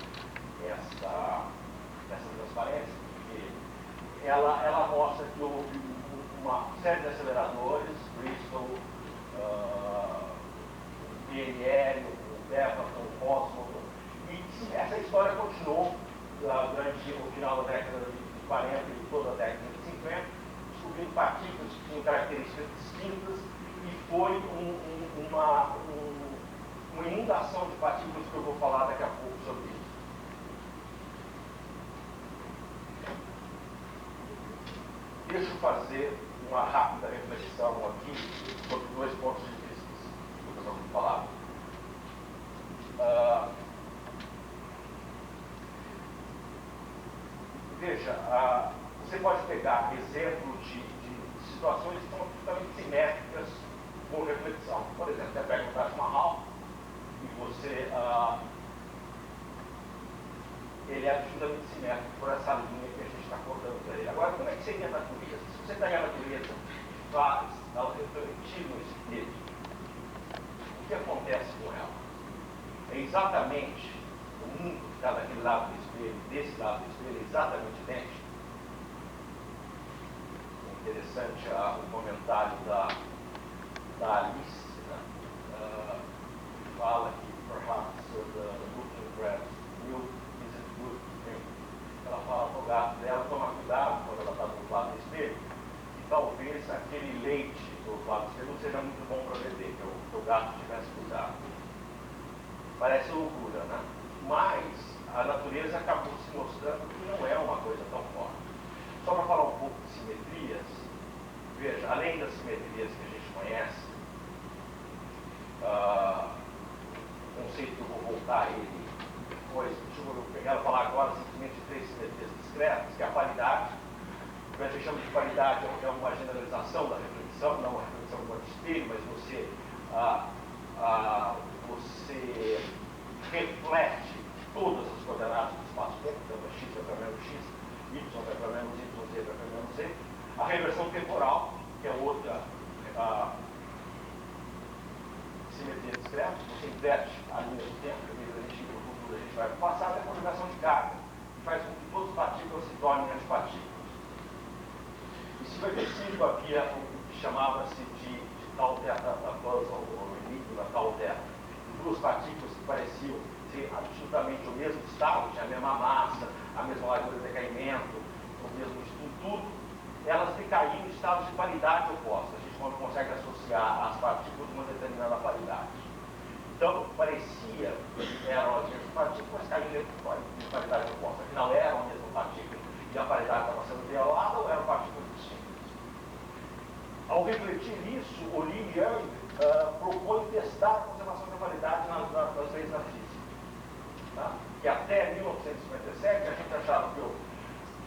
B: transparência, porque ela mostra que houve uma série de aceleradores, Bristol, PNL, o DEPA, o Fósforo, e essa história continuou durante o final da década de 40 e toda a década de 50, descobrindo partículas que tinham características distintas, e foi uma inundação de partículas que eu vou falar daqui a pouco sobre isso. Deixa eu fazer uma rápida reflexão aqui sobre dois pontos de vista do que eu vou falar. Veja, você pode pegar exemplo de situações que são absolutamente simétricas por reflexão. Por exemplo, você pega um Taj Mahal e você ele é absolutamente simétrico por essa linha que a gente está cortando para ele. Agora, como é que seria a natureza? Se você pega a natureza e faz ela refletir no espelho, o que acontece com ela? É exatamente o mundo que está daquele lado do espelho, desse lado do espelho, é exatamente idêntico. Interessante o comentário da Alice, né? Que fala que perhaps the looking glass milk isn't good thing. Ela fala para o gato dela tomar cuidado quando ela está do lado do espelho, e talvez aquele leite do lado do espelho não seja muito bom para beber, que o gato tivesse cuidado. Parece loucura, né? Mas a natureza acabou se mostrando que não é uma coisa tão forte. Só para falar um pouco de simetrias, veja, além das simetrias que a gente conhece, o conceito que eu vou voltar a ele depois, deixa eu pegar e falar agora simplesmente de três simetrias discretas, que é a paridade. O que a gente chama de paridade é uma generalização da reflexão, não uma reflexão do espelho, mas você reflete todas as coordenadas do espaço-tempo, então x vai para menos x, y vai para menos y, z vai para menos z. A reversão temporal, que é outra simetria discreta, você inverte a linha do tempo, que a gente no futuro a gente vai para o passado, é a conjugação de carga, que faz com que todas as partículas se tornem antipartículas. Em 55 havia o que chamava-se de tal terra, a puzzle, o enigma tal terra. Duas partículas que pareciam ser absolutamente o mesmo estado, tinha a mesma massa, a mesma largura de decaimento, o mesmo tudo, elas decaíam em estados de paridade opostos. A gente não consegue associar as partículas de uma determinada paridade. Então, parecia que eram as mesmas partículas, caíam em paridade oposta. Afinal, eram a mesma partícula e a paridade estava sendo violada ou eram partículas distintas? Ao refletir isso, o Lee Young propõe testar a conservação da paridade nas leis da física. Tá? Que até 1957 a gente achava que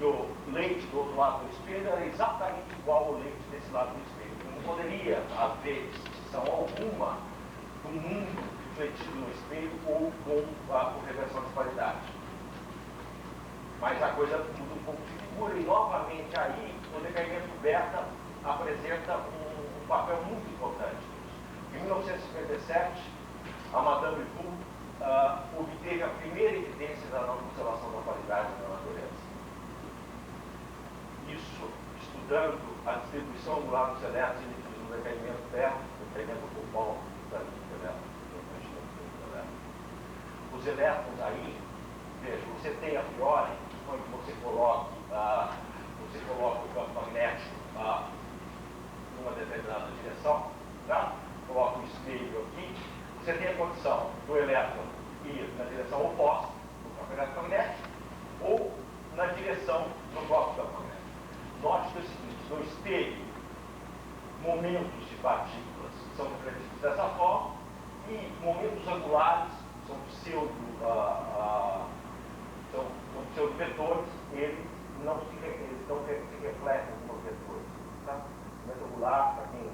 B: o leite do outro lado do espelho era exatamente igual ao leite desse lado do espelho. Não poderia haver distinção alguma do mundo refletido no espelho ou com a reversão de paridade. Mas a coisa muda um pouco de figura e novamente aí o decaimento beta apresenta um papel muito importante. Em 1957, a Madame Bou obteve a primeira evidência da não conservação da paridade na natureza. Isso estudando a distribuição do lado dos elétrons emitidos no decaimento beta, no decaimento global da elétrons. Os elétrons aí, veja, você tem a priori, quando você coloca o campo magnético numa determinada direção, tá? Coloca um espelho aqui, você tem a condição do elétron ir na direção oposta do campo eletromagnético ou na direção do próprio campo magnético. Note que é o seguinte, no espelho, momentos de partículas são refletidos dessa forma e momentos angulares são pseudo-vetores, eles não se refletem como vetores. Tá? O momento angular, para quem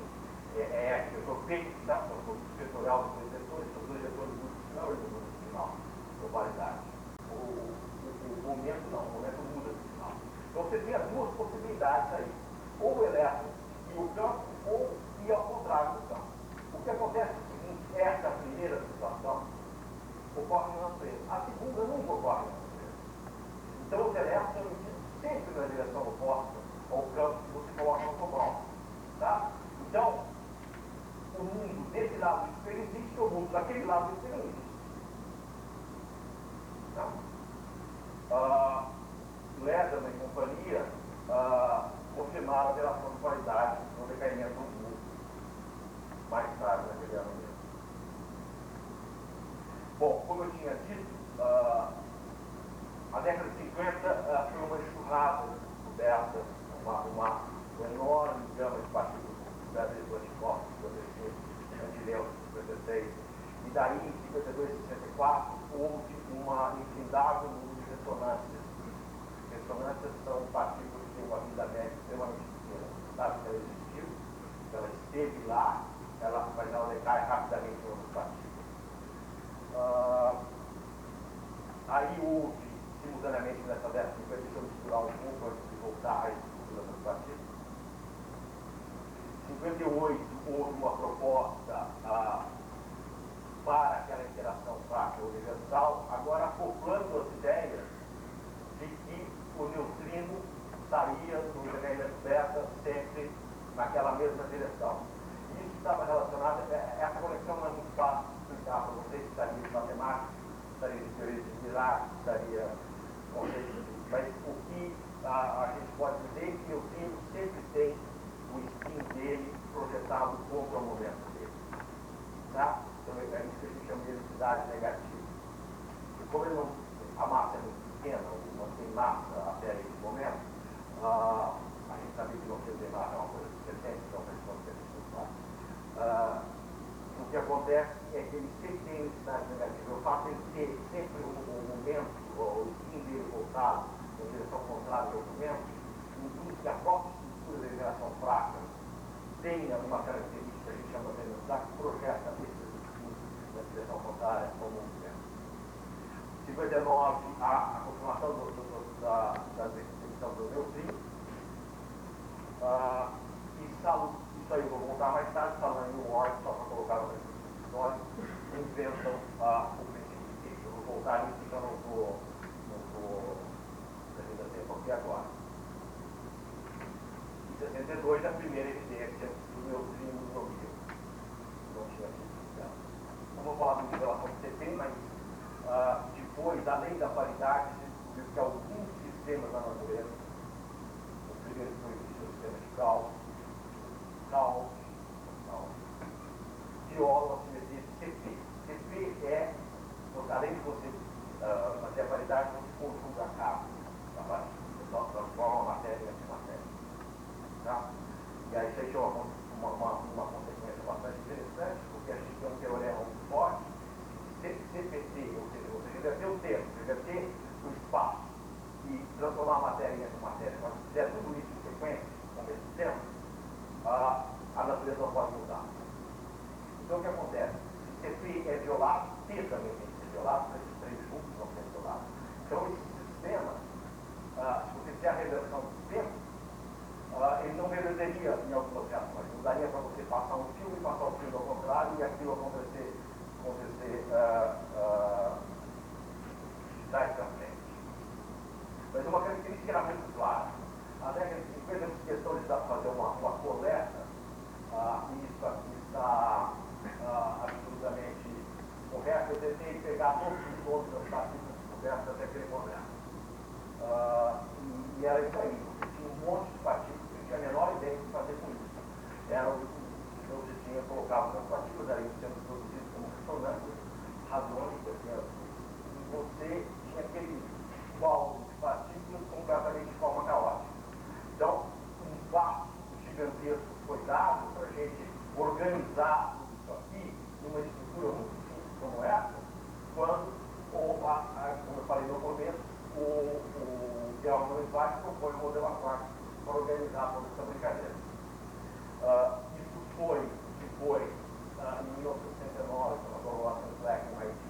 B: é vetor P, tá? O vetorial dos dois vetores, são dois vetores do final e do final, globalidade. O momento não, o momento muda no final. Então você tem as duas possibilidades aí, ou o elétron e o campo, ou e ao contrário do campo. O que acontece é o seguinte, essa primeira situação ocorre na natureza. A segunda nunca ocorre na natureza. Então os elétrons são emitidos sempre na direção oposta ao campo que você coloca no fogão. Tá? Então, o mundo desse lado do espelho existe, o mundo daquele lado do espelho não existe. Tá? Lederman e companhia confirmaram a relação de qualidade no decaimento do mundo mais tarde naquele ano mesmo. Bom, como eu tinha dito, a década de 50 foi uma enxurrada de descobertas, uma enorme gama de partículas descobertas de Blackbox, Antileu, 56, e daí em 52 e 64 houve uma infindável número de ressonâncias. Ressonâncias são partículas que têm uma vida média extremamente pequena. Você sabe que ela existiu, ela esteve lá, mas ela decai rapidamente em outras partículas. Aí houve, simultaneamente nessa década de 50, deixa eu misturar um pouco antes de voltar a estrutura das partículas. Em 58 houve uma proposta para aquela interação prática universal, agora acoplando as ideias de que o neutrino estaria no decaimento beta sempre naquela mesma direção. Isso estava relacionado, essa conexão não é muito fácil de explicar para vocês, estaria de matemática, estaria de teoria de Dirac, estaria de conceitos de... Mas o que a gente pode dizer é que o neutrino sempre tem o spin dele projetado contra o momento dele. Tá? Então é isso que a gente chama de velocidade negativa. E como ele não, a massa é muito pequena, não tem massa até esse momento, a gente sabia que não tem massa, é uma coisa presente, então a gente não tem o que acontece é que ele sempre tem velocidade negativa. O fato de ele ter sempre um momento, o spin dele voltado em direção contrária ao momento, induz que a própria estrutura da interação fraca tenha uma característica que a gente chama de velocidade que projeta esses spins na direção contrária ao movimento. 59, a confirmação da definição do neutrino. Isso aí eu vou voltar mais tarde, falando em New York, só para colocar uma história, inventam o princípio de Fichte. Eu vou voltar nisso, então não vou ainda tempo aqui agora. Em 62, a primeira evidência do neutrino no Rio. não tinha sido sistema. Não vou falar muito em relação ao CP, mas depois, além da paridade, se descobriu que alguns sistemas da natureza, o primeiro foi o sistema de Gauss, viola a simetria de CP. CP é, além de você fazer a paridade, você conjuga a carga. Tá? Você só transforma a matéria em antimatéria. Tá? E aí isso aí é uma consequência bastante interessante, porque a gente tem um teorema muito forte, CPT, ou seja, você reverter o tempo, reverter o espaço e transformar a matéria em antimatéria. Mas se fizer tudo isso em sequência, ao mesmo tempo, a natureza não pode mudar. Então o que acontece? Se CP é violado, T também tem que ser violado, mas esses três juntos vão ser violados. Então esse sistema, se você fizer a reversão do tempo, ele não reverteria em algumas reações. Não daria para você passar um fio e passar o fio ao contrário e aquilo acontecer trás para frente. Mas uma característica era muito clara. A década de 50 eles questão de fazer uma coleta, e isso aqui está absolutamente correto. Eu tentei pegar todos os pontos das partículas descobertas até aquele momento. E era isso aí. Você tinha um monte de partículas, você tinha a menor ideia do que fazer com isso. Então você tinha colocado as partículas ali sendo produzidas como ressonâncias hadrônicas, e você tinha aquele balde de partículas completamente de forma caótica. Então, um passo gigantesco foi dado para a gente organizar isso aqui numa estrutura muito simples como essa, quando, como eu falei no começo, o Gauss propõe o modelo aquático para organizar toda essa brincadeira. Isso foi depois, em 1969, quando a Dolores Black no MIT,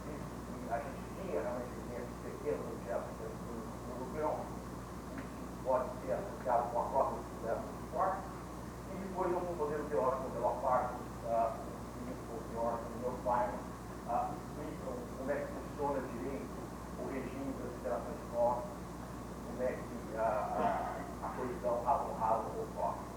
B: e a gente tinha realmente esses pequenos objetos no núcleo, isso pode ser associado com a própria descoberta do quark, e depois um modelo teórico, o modelo Apartus, o teórico do Neil Feynman, explicam como é que funciona direito o regime das interações cósmicas, como é que a colisão raso ou cósmica.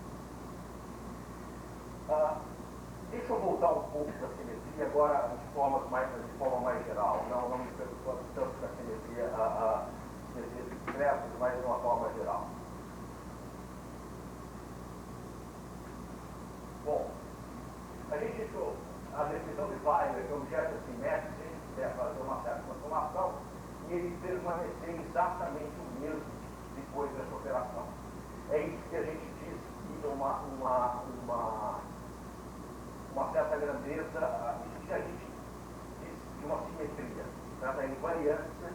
B: Deixa eu voltar um pouco da simetria agora de forma mais geral. Não me preocupo tanto com a simetria discreta, mas de uma forma geral. Bom, a descrição de Feynman, que objetos assimétricos, se a gente quiser fazer uma certa transformação, e ele permanecer exatamente o mesmo depois dessa operação. É isso que a gente diz que uma certa grandeza, isso que a gente diz de uma simetria, trata de invariância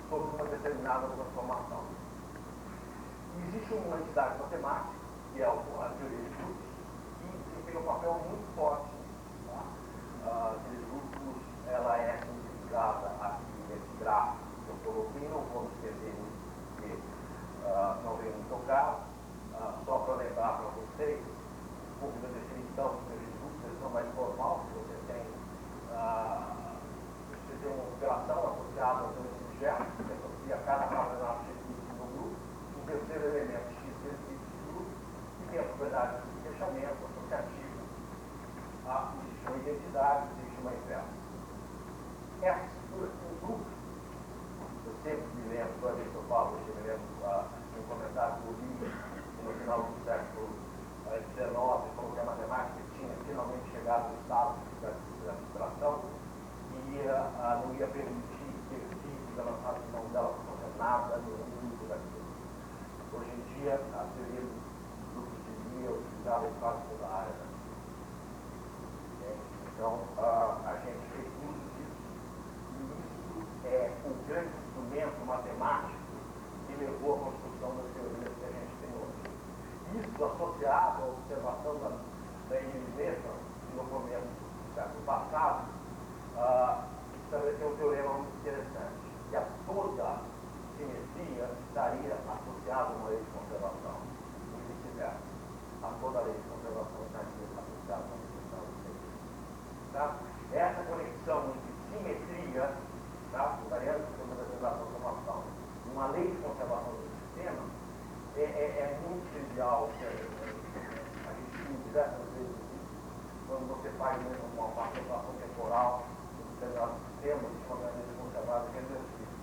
B: sobre uma determinada transformação. E existe uma entidade matemática, que é a teoria de grupos, que tem um papel muito forte. A teoria de grupos, ela é simplificada aqui nesse gráfico que eu coloquei, não vou me esquecer nisso, porque não vem muito ao caso. Só para lembrar para vocês um pouco da definição do teoria de grupos, eles são mais formal, você tem uma operação associada a um objeto, que associa cada palavra no grupo, um terceiro elemento x vezes y do grupo, e tem a propriedade de fechamento associativo, existe uma identidade, existe uma inversa. Essa estrutura de um grupo, eu sempre me lembro, toda vez que eu falo, eu me lembro de um comentário do Lee, no final do século XIX, falou que a matemática tinha finalmente chegado no estado de abstração e não ia permitir que física lançasse mão dela para fazer nada no mundo daquilo. Hoje em dia, a teoria dos grupos de Lie é utilizada em quase toda a área. Então, a gente fez uso disso. E isso é o grande instrumento matemático que levou à construção das teorias que a gente tem hoje. Isso associado à observação da Emily Mason, que no começo do século passado, estabeleceu um teorema muito interessante, que a toda simetria estaria associada a uma lei de conservação, e vice-versa. A toda lei de conservação estaria associada a uma descrição de simetria. Tá? Essa conexão entre simetria, tá? Variância de uma determinada transformação, uma lei de conservação do sistema, é muito trivial. A gente viu diversas vezes isso, quando você faz uma conservação temporal, um determinado sistema de uma maneira conservada que é exercício.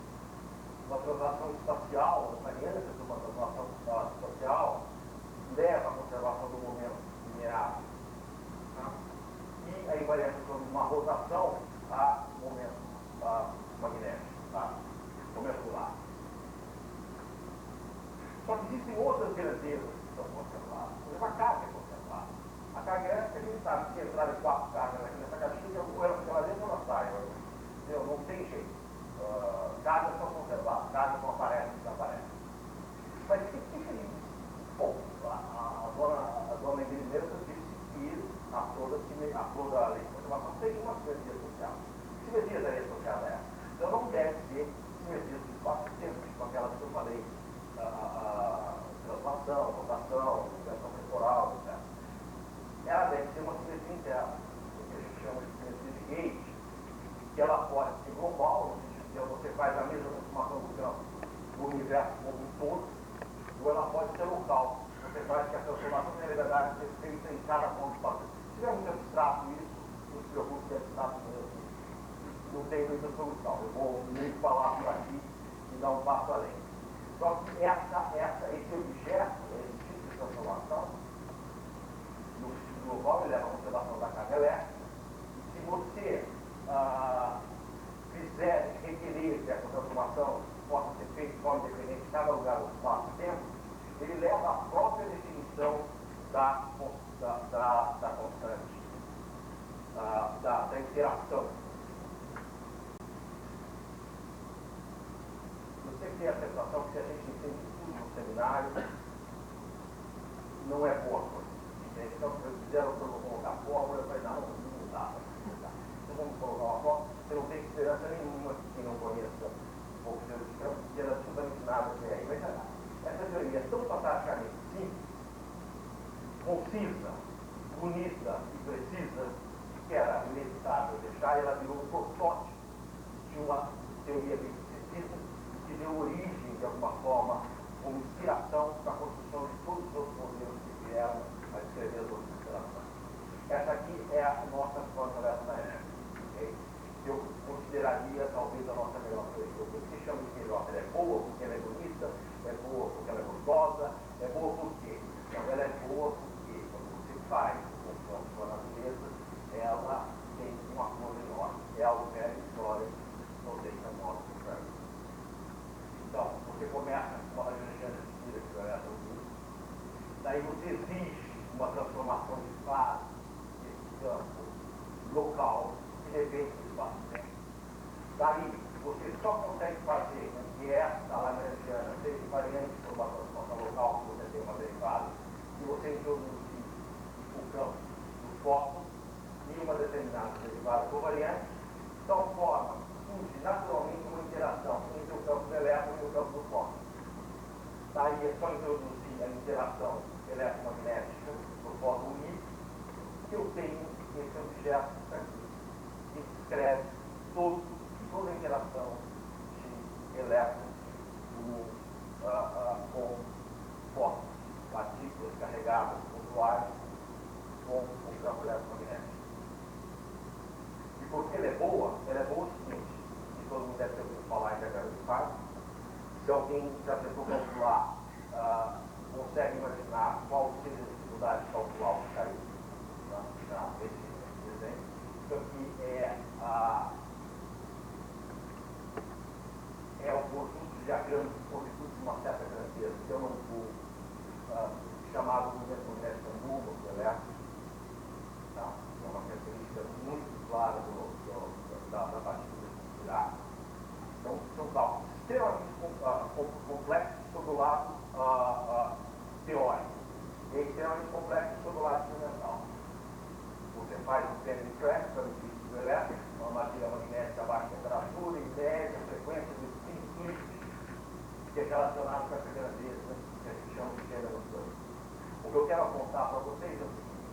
B: Uma transação espacial, a experiência de uma transação espacial, leva à conservação do momento linear. Tá? E a invariância sobre uma rotação a momento magnético, tá? Momento lá. Só que existem outras grandezas que são conservadas. Por exemplo, a carga é conservada. A carga é que a gente sabe que entrar em 4 cargas aqui nessa caixinha, ou ela fica lá dentro ou ela sai. Não tem jeito. Cargas são conservadas, cargas não aparecem, desaparecem. Mas o que é isso? Bom, a dona Ingrid disse que a flor da lei de conservação tem uma simetria social. Que simetria da lei social é essa? Então não deve ser simetria do espaço-tempo, tipo aquelas que eu falei. Translação, rotação, inversão temporal, etc. Ela deve ser uma simetria interna, o que a gente chama de simetria de Gauge, que ela pode ser global, no sentido que você faz a mesma transformação do campo do universo como um todo, ou ela pode ser local, você faz que a transformação tenha liberdade de ser feita em cada ponto do espaço. Se tiver muito abstrato isso, não se preocupe que é abstrato mesmo, não tem muita solução. Eu vou meio falar por aqui e dar um passo além. Só que esse objeto, esse tipo de transformação, no sentido global, ele leva a conservação da carga elétrica. Se você fizer requerer que essa transformação possa ser feita de forma independente em cada lugar do espaço-tempo, ele leva à própria definição da constante, da interação. Você tem a sensação que a gente entende tudo no seminário, não é boa coisa. Então, fizeram para eu colocar a fórmula, eu falei, não dá. Então, vamos colocar uma fórmula. Você não tem esperança nenhuma que quem não conheça um pouco de teoria de campo, que era absolutamente nada até aí. Mas essa teoria é tão fantasticamente simples, concisa, bonita e precisa, que era inevitável deixar, e ela virou um protótipo de uma teoria misticismo que deu origem, de alguma forma, como inspiração para a construção de todos os outros modelos que vieram a escrever as outras interações. Essa aqui é a nossa conversa ética. Okay? Eu consideraria, talvez, a nossa melhor teoria. O que se chama de melhor? Ela é boa porque ela é bonita, é boa porque ela é gostosa, é boa por quê? Então, ela é boa porque, quando você faz o confronto com a natureza, ela tem uma coisa enorme. É algo velho, história, não deixa modo de frente. Então, você começa com uma região de que vai ouvir, daí você exige uma transformação de fase, de campo, local, que depende do espaço-tempo. Daí, você só consegue fazer com que essa lagrangiana seja invariante por uma transformação local, que você tem uma derivada, se você introduzir o campo do foco e uma determinada derivada covariante, de tal forma surge naturalmente uma interação entre o campo do elétron e o campo do fóton. Daí é só introduzir a interação eletromagnética do fóton I, que eu tenho esse objeto aqui, que descreve toda a interação de elétrons com fótons, partículas carregadas pontuais com o campo eletromagnético. E porque ela é boa o seguinte, que todo mundo deve ter ouvido falar em integral de fase. Se alguém já tentou calcular, consegue imaginar qual seja a dificuldade de calcular o que caiu nesse desenho. Isso aqui é o conjunto de diagramas de conjunto de uma certa grandeza, que eu não vou chamado de movimento magnético nulo do elétron. Tá? É uma característica muito clara da partícula estrutural. Então, são cálculos extremamente complexos sobre o lado teórico e extremamente complexos sobre o lado experimental. Você faz um penny track para o físico do elétron, uma matéria magnética a baixa temperatura, em média, frequência de simples, que é relacionado com essa grandeza que a gente chama de gênero 2. O que eu quero apontar para vocês é o seguinte: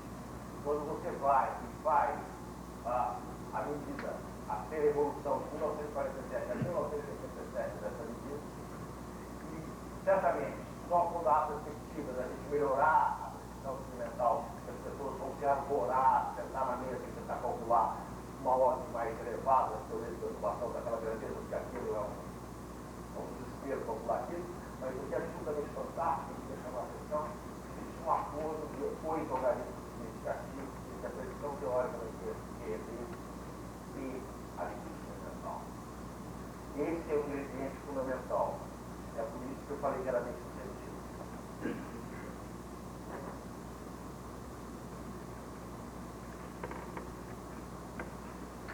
B: quando você vai e faz a medida, a evolução de 1947 a 1987 dessa medida, e certamente só com a perspectiva da gente melhorar a precisão experimental, que as pessoas vão se arvorar, sentar na mesa elevado a teoria de perturbação daquela grandeza, porque aquilo é um desespero popular aquilo, mas o que é absolutamente fantástico, que chama a atenção, existe um acordo de oito organismos significativos entre a predição teórica da QED e a linguística mental. Esse é o ingrediente fundamental. É por isso que eu falei que era bem sucedido.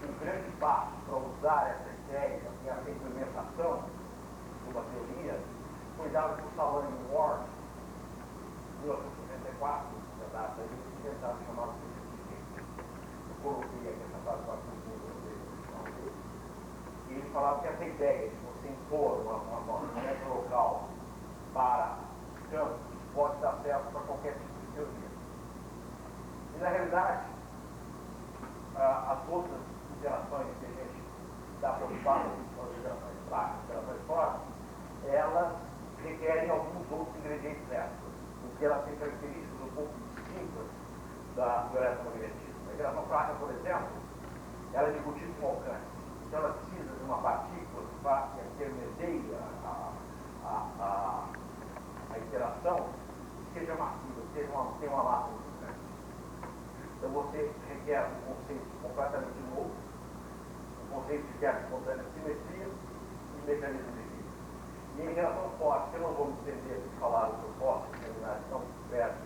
B: O grande passo para usar essa ideia e essa implementação de uma teoria foi dado por Salomon Ward, em 1964, na data de um inventário chamado PCT. Eu coloquei aqui essa frase para dele. E ele falava que essa ideia de você impor uma meta local para campos pode dar certo para qualquer tipo de teoria. E na realidade, as outras interações que a gente está preocupado, as interações práticas, interações fora, elas requerem alguns outros ingredientes extras, porque elas têm características um pouco distintas do eletromagnetismo. A interação prática, por exemplo, ela é de curtíssimo alcance. Então ela precisa de uma partícula que intermedie a interação, que seja massiva, que tenha uma massa muito grande. Então você requer um conceito completamente novo, um conceito de guerra espontânea, simetria e mecanismo de vida. E em relação forte, eu não vou me entender de falar do forte, terminar tão perto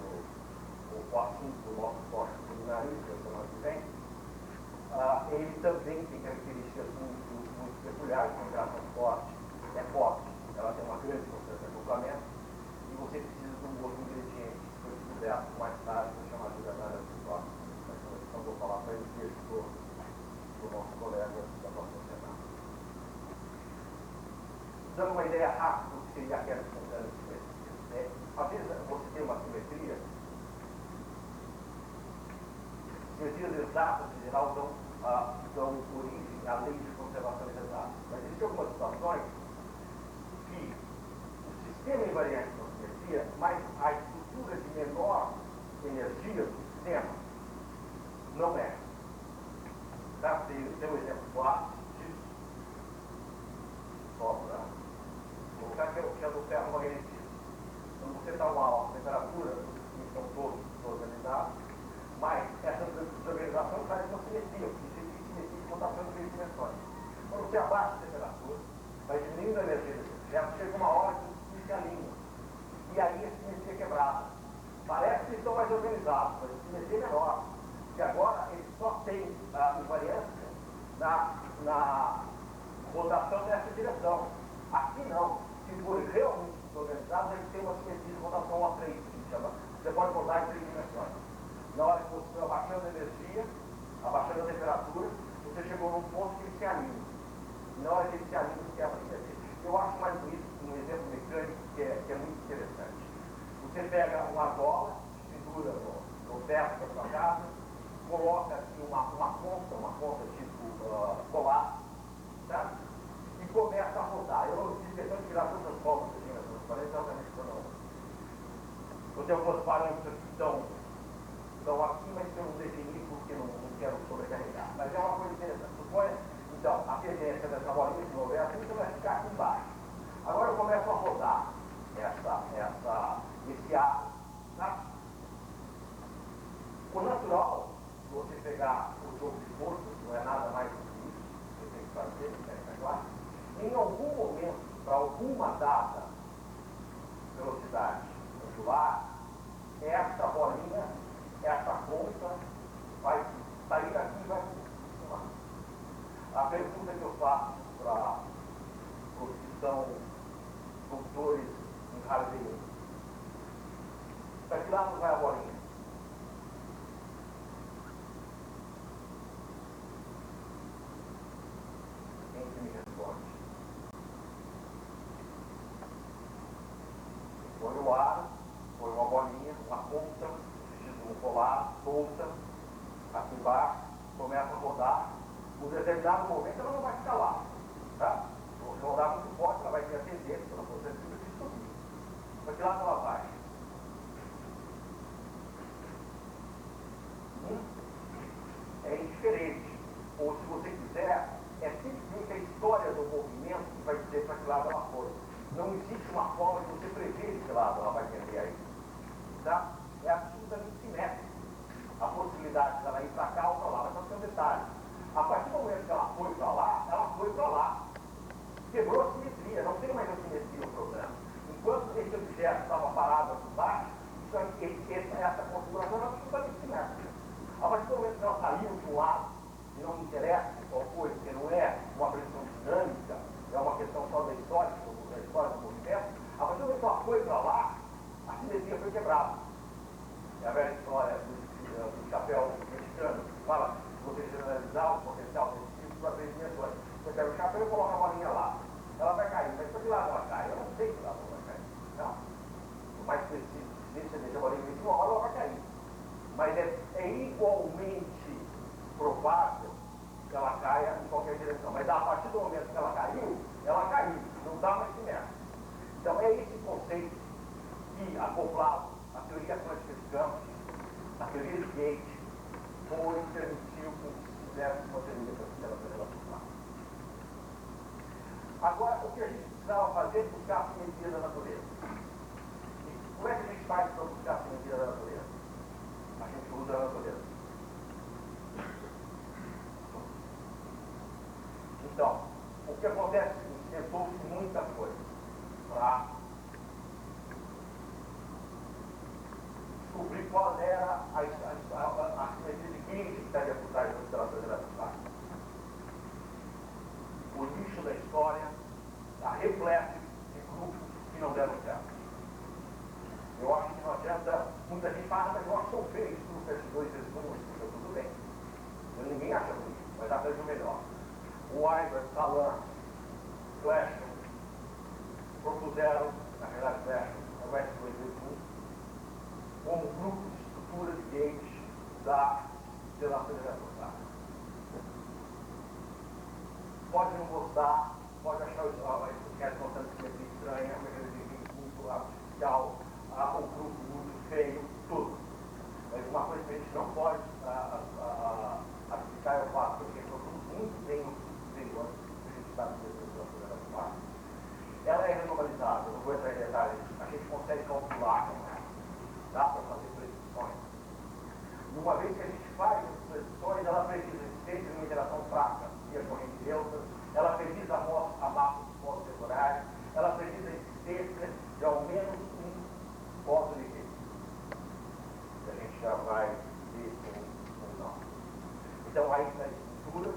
B: o assunto do nosso forte seminarista, semana que vem, ele também tem características muito peculiares, uma interação forte, é forte, ela tem uma grande concentração de agrupamento, e você precisa de um outro ingrediente que foi descoberto mais tarde, que é chamado de análise de forte. Então vou falar para ele do nosso colega da próxima semana. Dando uma ideia rápida do que seria aquela espontânea simetria. Às vezes você tem uma simetrias exatas, em geral, dão origem à lei de conservação exatas. Mas existem algumas situações que o sistema invariante de simetria, mas a estrutura de menor energia do sistema não é. Tá? Tem um exemplo clássico disso, só para colocar, que é do ferromagnetismo. Quando você está a uma alta temperatura, os sistemas estão todos organizados, mas essa desorganização traz uma simetria, porque existe simetria de rotação de três dimensões. Quando você abaixa a temperatura, vai diminuindo a energia desse objeto, chega uma hora que os se alinham. E aí a simetria é quebrada. Parece que estão mais organizados, mas a simetria é menor. E agora eles só têm invariância na rotação nessa direção. Aqui não. Se forem realmente desorganizados, eles têm uma simetria de rotação A3, que a gente chama. Você pode rodar em três dimensões. Na hora que você foi abaixando a energia, abaixando a temperatura, você chegou num ponto que ele se alinha. E na hora que ele se alinha, você quebra a simetria. Eu acho mais bonito um exemplo mecânico que é muito interessante. Você pega uma argola, pendura no teto da sua casa, coloca aqui uma ponta tipo colar, tá? E começa a rodar. Eu não fiz questão de tirar todas as formas que tinha na transparência, obviamente que eu não. Eu tenho alguns parâmetros que estão aqui, mas que eu não defini porque não quero sobrecarregar. Mas é uma coisa interessante. Suponha, então, a tendência dessa bolinha de mover assim, você vai ficar aqui embaixo. Agora eu começo a rodar esse ar, tá? O natural, se você pegar o jogo de forças, não é nada mais do que isso, você tem que fazer, é claro. Em algum momento, para alguma dada velocidade angular, essa bolinha, essa ponta, vai sair daqui e vai funcionar. A pergunta que eu faço para os que são doutores em hardware, para que lado vai a bolinha? Quem que me responde? Põe o ar, põe uma bolinha, uma ponta, um colar, solta, aqui embaixo, começa a rodar. Por determinado momento ela não vai ficar lá. Tá? Se você rodar muito forte, ela vai ter a tendência, ela pode ser subir. Para que lado ela vai? É indiferente. Ou se você quiser, Não existe uma forma de você prever que lado ela vai tender aí. Tá? É absolutamente simétrico. A possibilidade dela ir para cá ou para lá, mas só tem um detalhe. A partir do momento que ela foi para lá, ela foi para lá. Quebrou a simetria, não tem mais a simetria no programa. Enquanto esse objeto estava parado aqui embaixo, essa configuração era absolutamente simétrica. A partir do momento que ela saiu de um lado, e não me interessa qual foi, porque não é uma pressão dinâmica, é uma questão só da história do movimento, a partir do momento que ela foi para lá, a simetria foi quebrada. É a velha história do chapéu mexicano, que fala que você generalizar o potencial desse tipo para 3 dimensões. Você pega o chapéu e coloca a bolinha lá. Ela vai cair, mas para que lado ela cai? Eu não sei que lado ela vai cair. Não. O mais preciso, se você deixa a bolinha em uma hora, ela vai cair. Mas é igualmente provável que ela caia em qualquer direção. Mas a partir do momento que ela caiu, não dá mais simétrica. Então é esse conceito que, acoplado à teoria quântica de campos, a teoria de Gauge, permitiu que se fizesse uma teoria pela relação clássica. Agora, o que a gente precisava fazer é buscar a simetria da natureza. E como é que a gente faz para buscar a simetria da natureza? A gente usa a natureza. Então, o que acontece é que tentou-se muita coisa para descobrir qual era a simetria de Gauge que estaria por trás das alterações eletrostáticas. O lixo da história está repleto de grupos que não deram certo. Eu acho que não adianta, muita gente fala, mas eu acho que são feios grupos esses 2 vezes 1, tudo bem. Ninguém acha ruim, mas dá para ver o melhor. O Weber, Talan, Flashman propuseram, na verdade Flashman, o S221, como grupo de estrutura de Gauge da relação eletrostática. Pode não gostar, pode achar que é contando simetria estranha, uma energia muito artificial, um grupo muito feio, tudo. Mas uma coisa que a gente não pode aplicar é o fato de que são muito bem anteriores que a gente está no ela é renormalizável, não vou entrar em detalhes, a gente consegue calcular como é. Dá para fazer predições. E uma vez que a gente faz as predições, ela precisa de existência de uma interação fraca via corrente delta, ela precisa a massa dos pontos temporários, ela precisa de existência de ao menos um ponto de rede. Que a gente já vai ver com não. Então aí está a estrutura,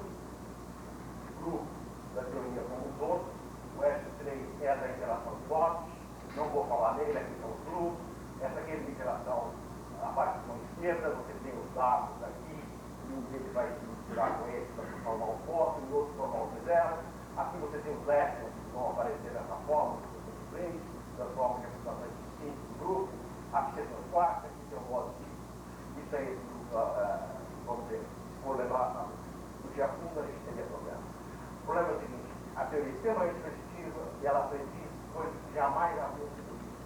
B: grupo da teoria como os outros, o S3 é da interação de blocos, não vou falar nele, aqui são os grupos, essa aqui é a interação, a parte da mão esquerda, você tem os dados aqui, e um deles vai se misturar com esse para formar um ponto, e o outro formar um reserva. Aqui você tem os lessons que vão aparecer dessa forma, transforma em representações distintas do grupo, aqui você tem os quartos, aqui tem o modo de isso aí, vamos dizer, se for levar no dia fundo, a gente teria problema. O problema é o seguinte, a teoria é extremamente preditiva e ela prediz coisas que jamais haviam sido vistas.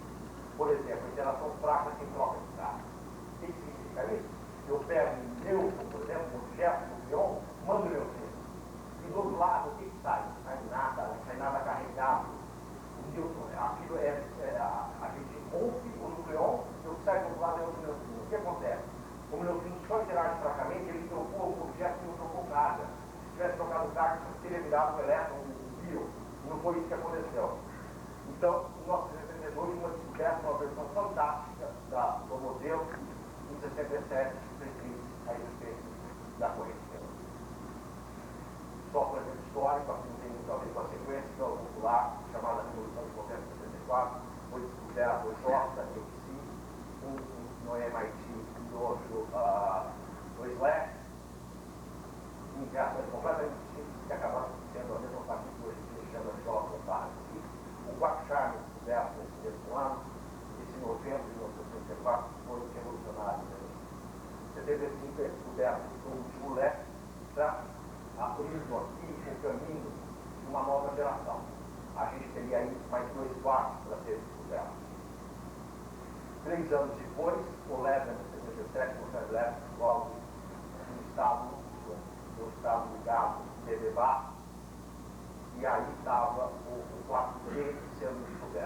B: Por exemplo, a interação fraca sem troca de carga. O que significa isso? Eu pego um nêutron, por exemplo, um objeto, um ion, mando o neutrino. E do outro lado, o que sai? Não sai nada carregado. O nêutron, aquilo a gente rompe o nucleon e o que sai do outro lado é outro neutrino. O que acontece? Como o neutrino só interage fracamente, ele trocou o objeto e não trocou carga. Se tivesse trocado carga, teria virado um elétron, um bio. Não foi isso que aconteceu. Então, o nosso desenvolvedor uma descoberta, uma versão fantástica do modelo, em 67, prescreve a existência da corrente. Só por exemplo histórico, aqui não tem muito a ver com a sequência popular, chamada Revolução de Potência 64, foi descoberto o Short da MIT, no MIT e outro no SLAC, em reações completamente distintas que acabaram sendo a mesma partícula que a gente chama de Short da Party. O Quackshar descoberto nesse mesmo ano, esse novembro de 1964, foi revolucionário. Em 75 é descoberto por um Chulé, está abrindo aqui o caminho de uma nova geração. A gente teria aí mais 2 quartos para ser descoberto. 3 anos depois, o Levin, em 77, o Levin, logo no estado ligado, Bebebá, e aí estava o quarto D sendo descoberto.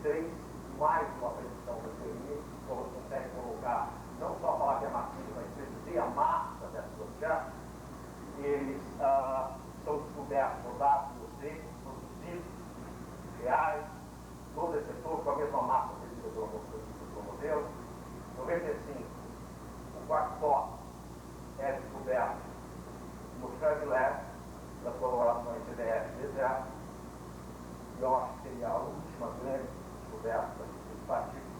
B: 3, mais uma predição da teoria, como consegue colocar, não só falar que é massivo, mas predizir a massa dessas objetos. Eles são descobertos por dados biocêmicos, produzidos, reais, todo esse setor com a mesma massa predita pelo modelo. 95, o quarto top é descoberto no Fermi Lab, das colaborações CDF e DZF. E eu acho que seria a última grande descoberta desse partido.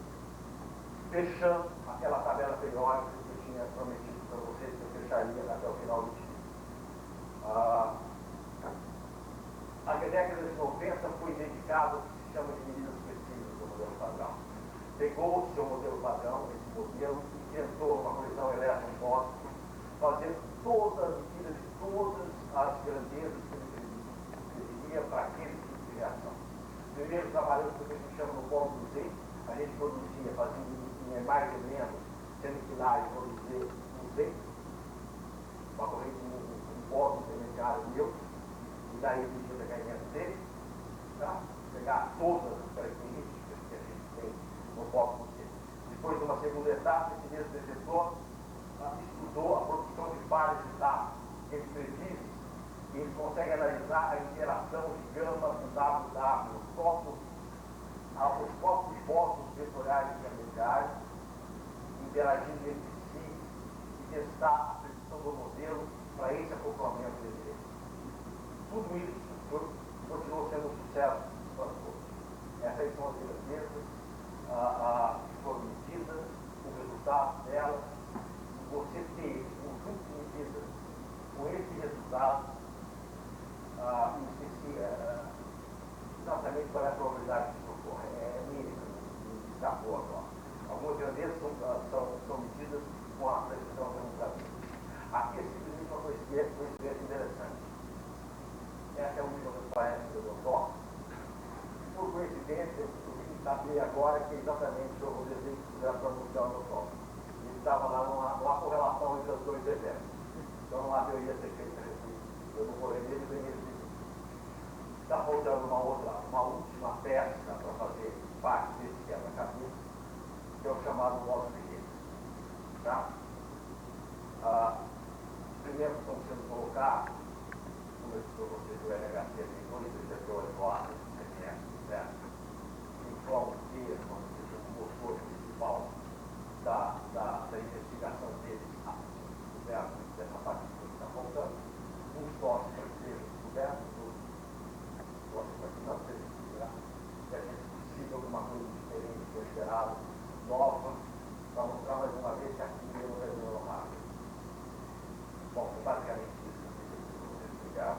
B: Fechando aquela tabela periódica que eu tinha prometido para vocês que eu fecharia até o final do dia. A década de 90 foi dedicada ao que se chama de medidas específicas do modelo padrão. Pegou o seu modelo padrão, esse modelo, e tentou uma colisão elétron-fósforo, fazer todas as medidas de todas as grandezas que ele precisaria para aquele tipo de reação. Primeiro, trabalhando com o que a gente chama no polo do Z, a gente produzia, fazia em mais elementos semifinais, produzir um Z, uma corrente um polo intermediário meu, e daí medir o decaimento dele, tá? Pegar todas as características que a gente tem no polo do Z. Depois de uma segunda etapa, esse mesmo detector estudou a produção de pares de dados entre previstos, e ele consegue analisar a interação de gama com WW, os corpos de fósforos vetoriais intermediários, interagindo entre si e testar a predição do modelo para esse acoplamento dele. Tudo isso continuou sendo um sucesso para todos. Essas são as grandezas que foram medidas, o resultado delas. Você ter um conjunto de medidas com esse resultado, exatamente qual é a probabilidade que ocorre. É mínima, escapou agora. Algumas grandezas são medidas com a precisão democrática. Aqui é simplesmente uma coincidência interessante. Essa é a última transparência que eu dou. Por coincidência, eu vim saber agora que é exatamente o desenho que fizeram para anunciar o meu toque. Estava lá uma correlação entre as dois eventos. Então não há teoria ser feita a respeito. Eu não vou ler nele nem ele. Está faltando uma última peça para fazer parte desse quebra-cabeça, que é o chamado modo pequeno. Tá? Os primeiros estão sendo colocados, como eu disse para vocês, o LHC tem dois detectores voláteis, certo? Informa o que é o motor principal da investigação deles descoberto dessa parte que está faltando. Um sócio para que seja descoberto, outro sócio para que não seja descoberto, que a gente precisa de alguma coisa diferente, inesperada, nova, para mostrar mais uma vez que aqui eu não resolvo rápido. Bom, é basicamente isso que eu queria explicar.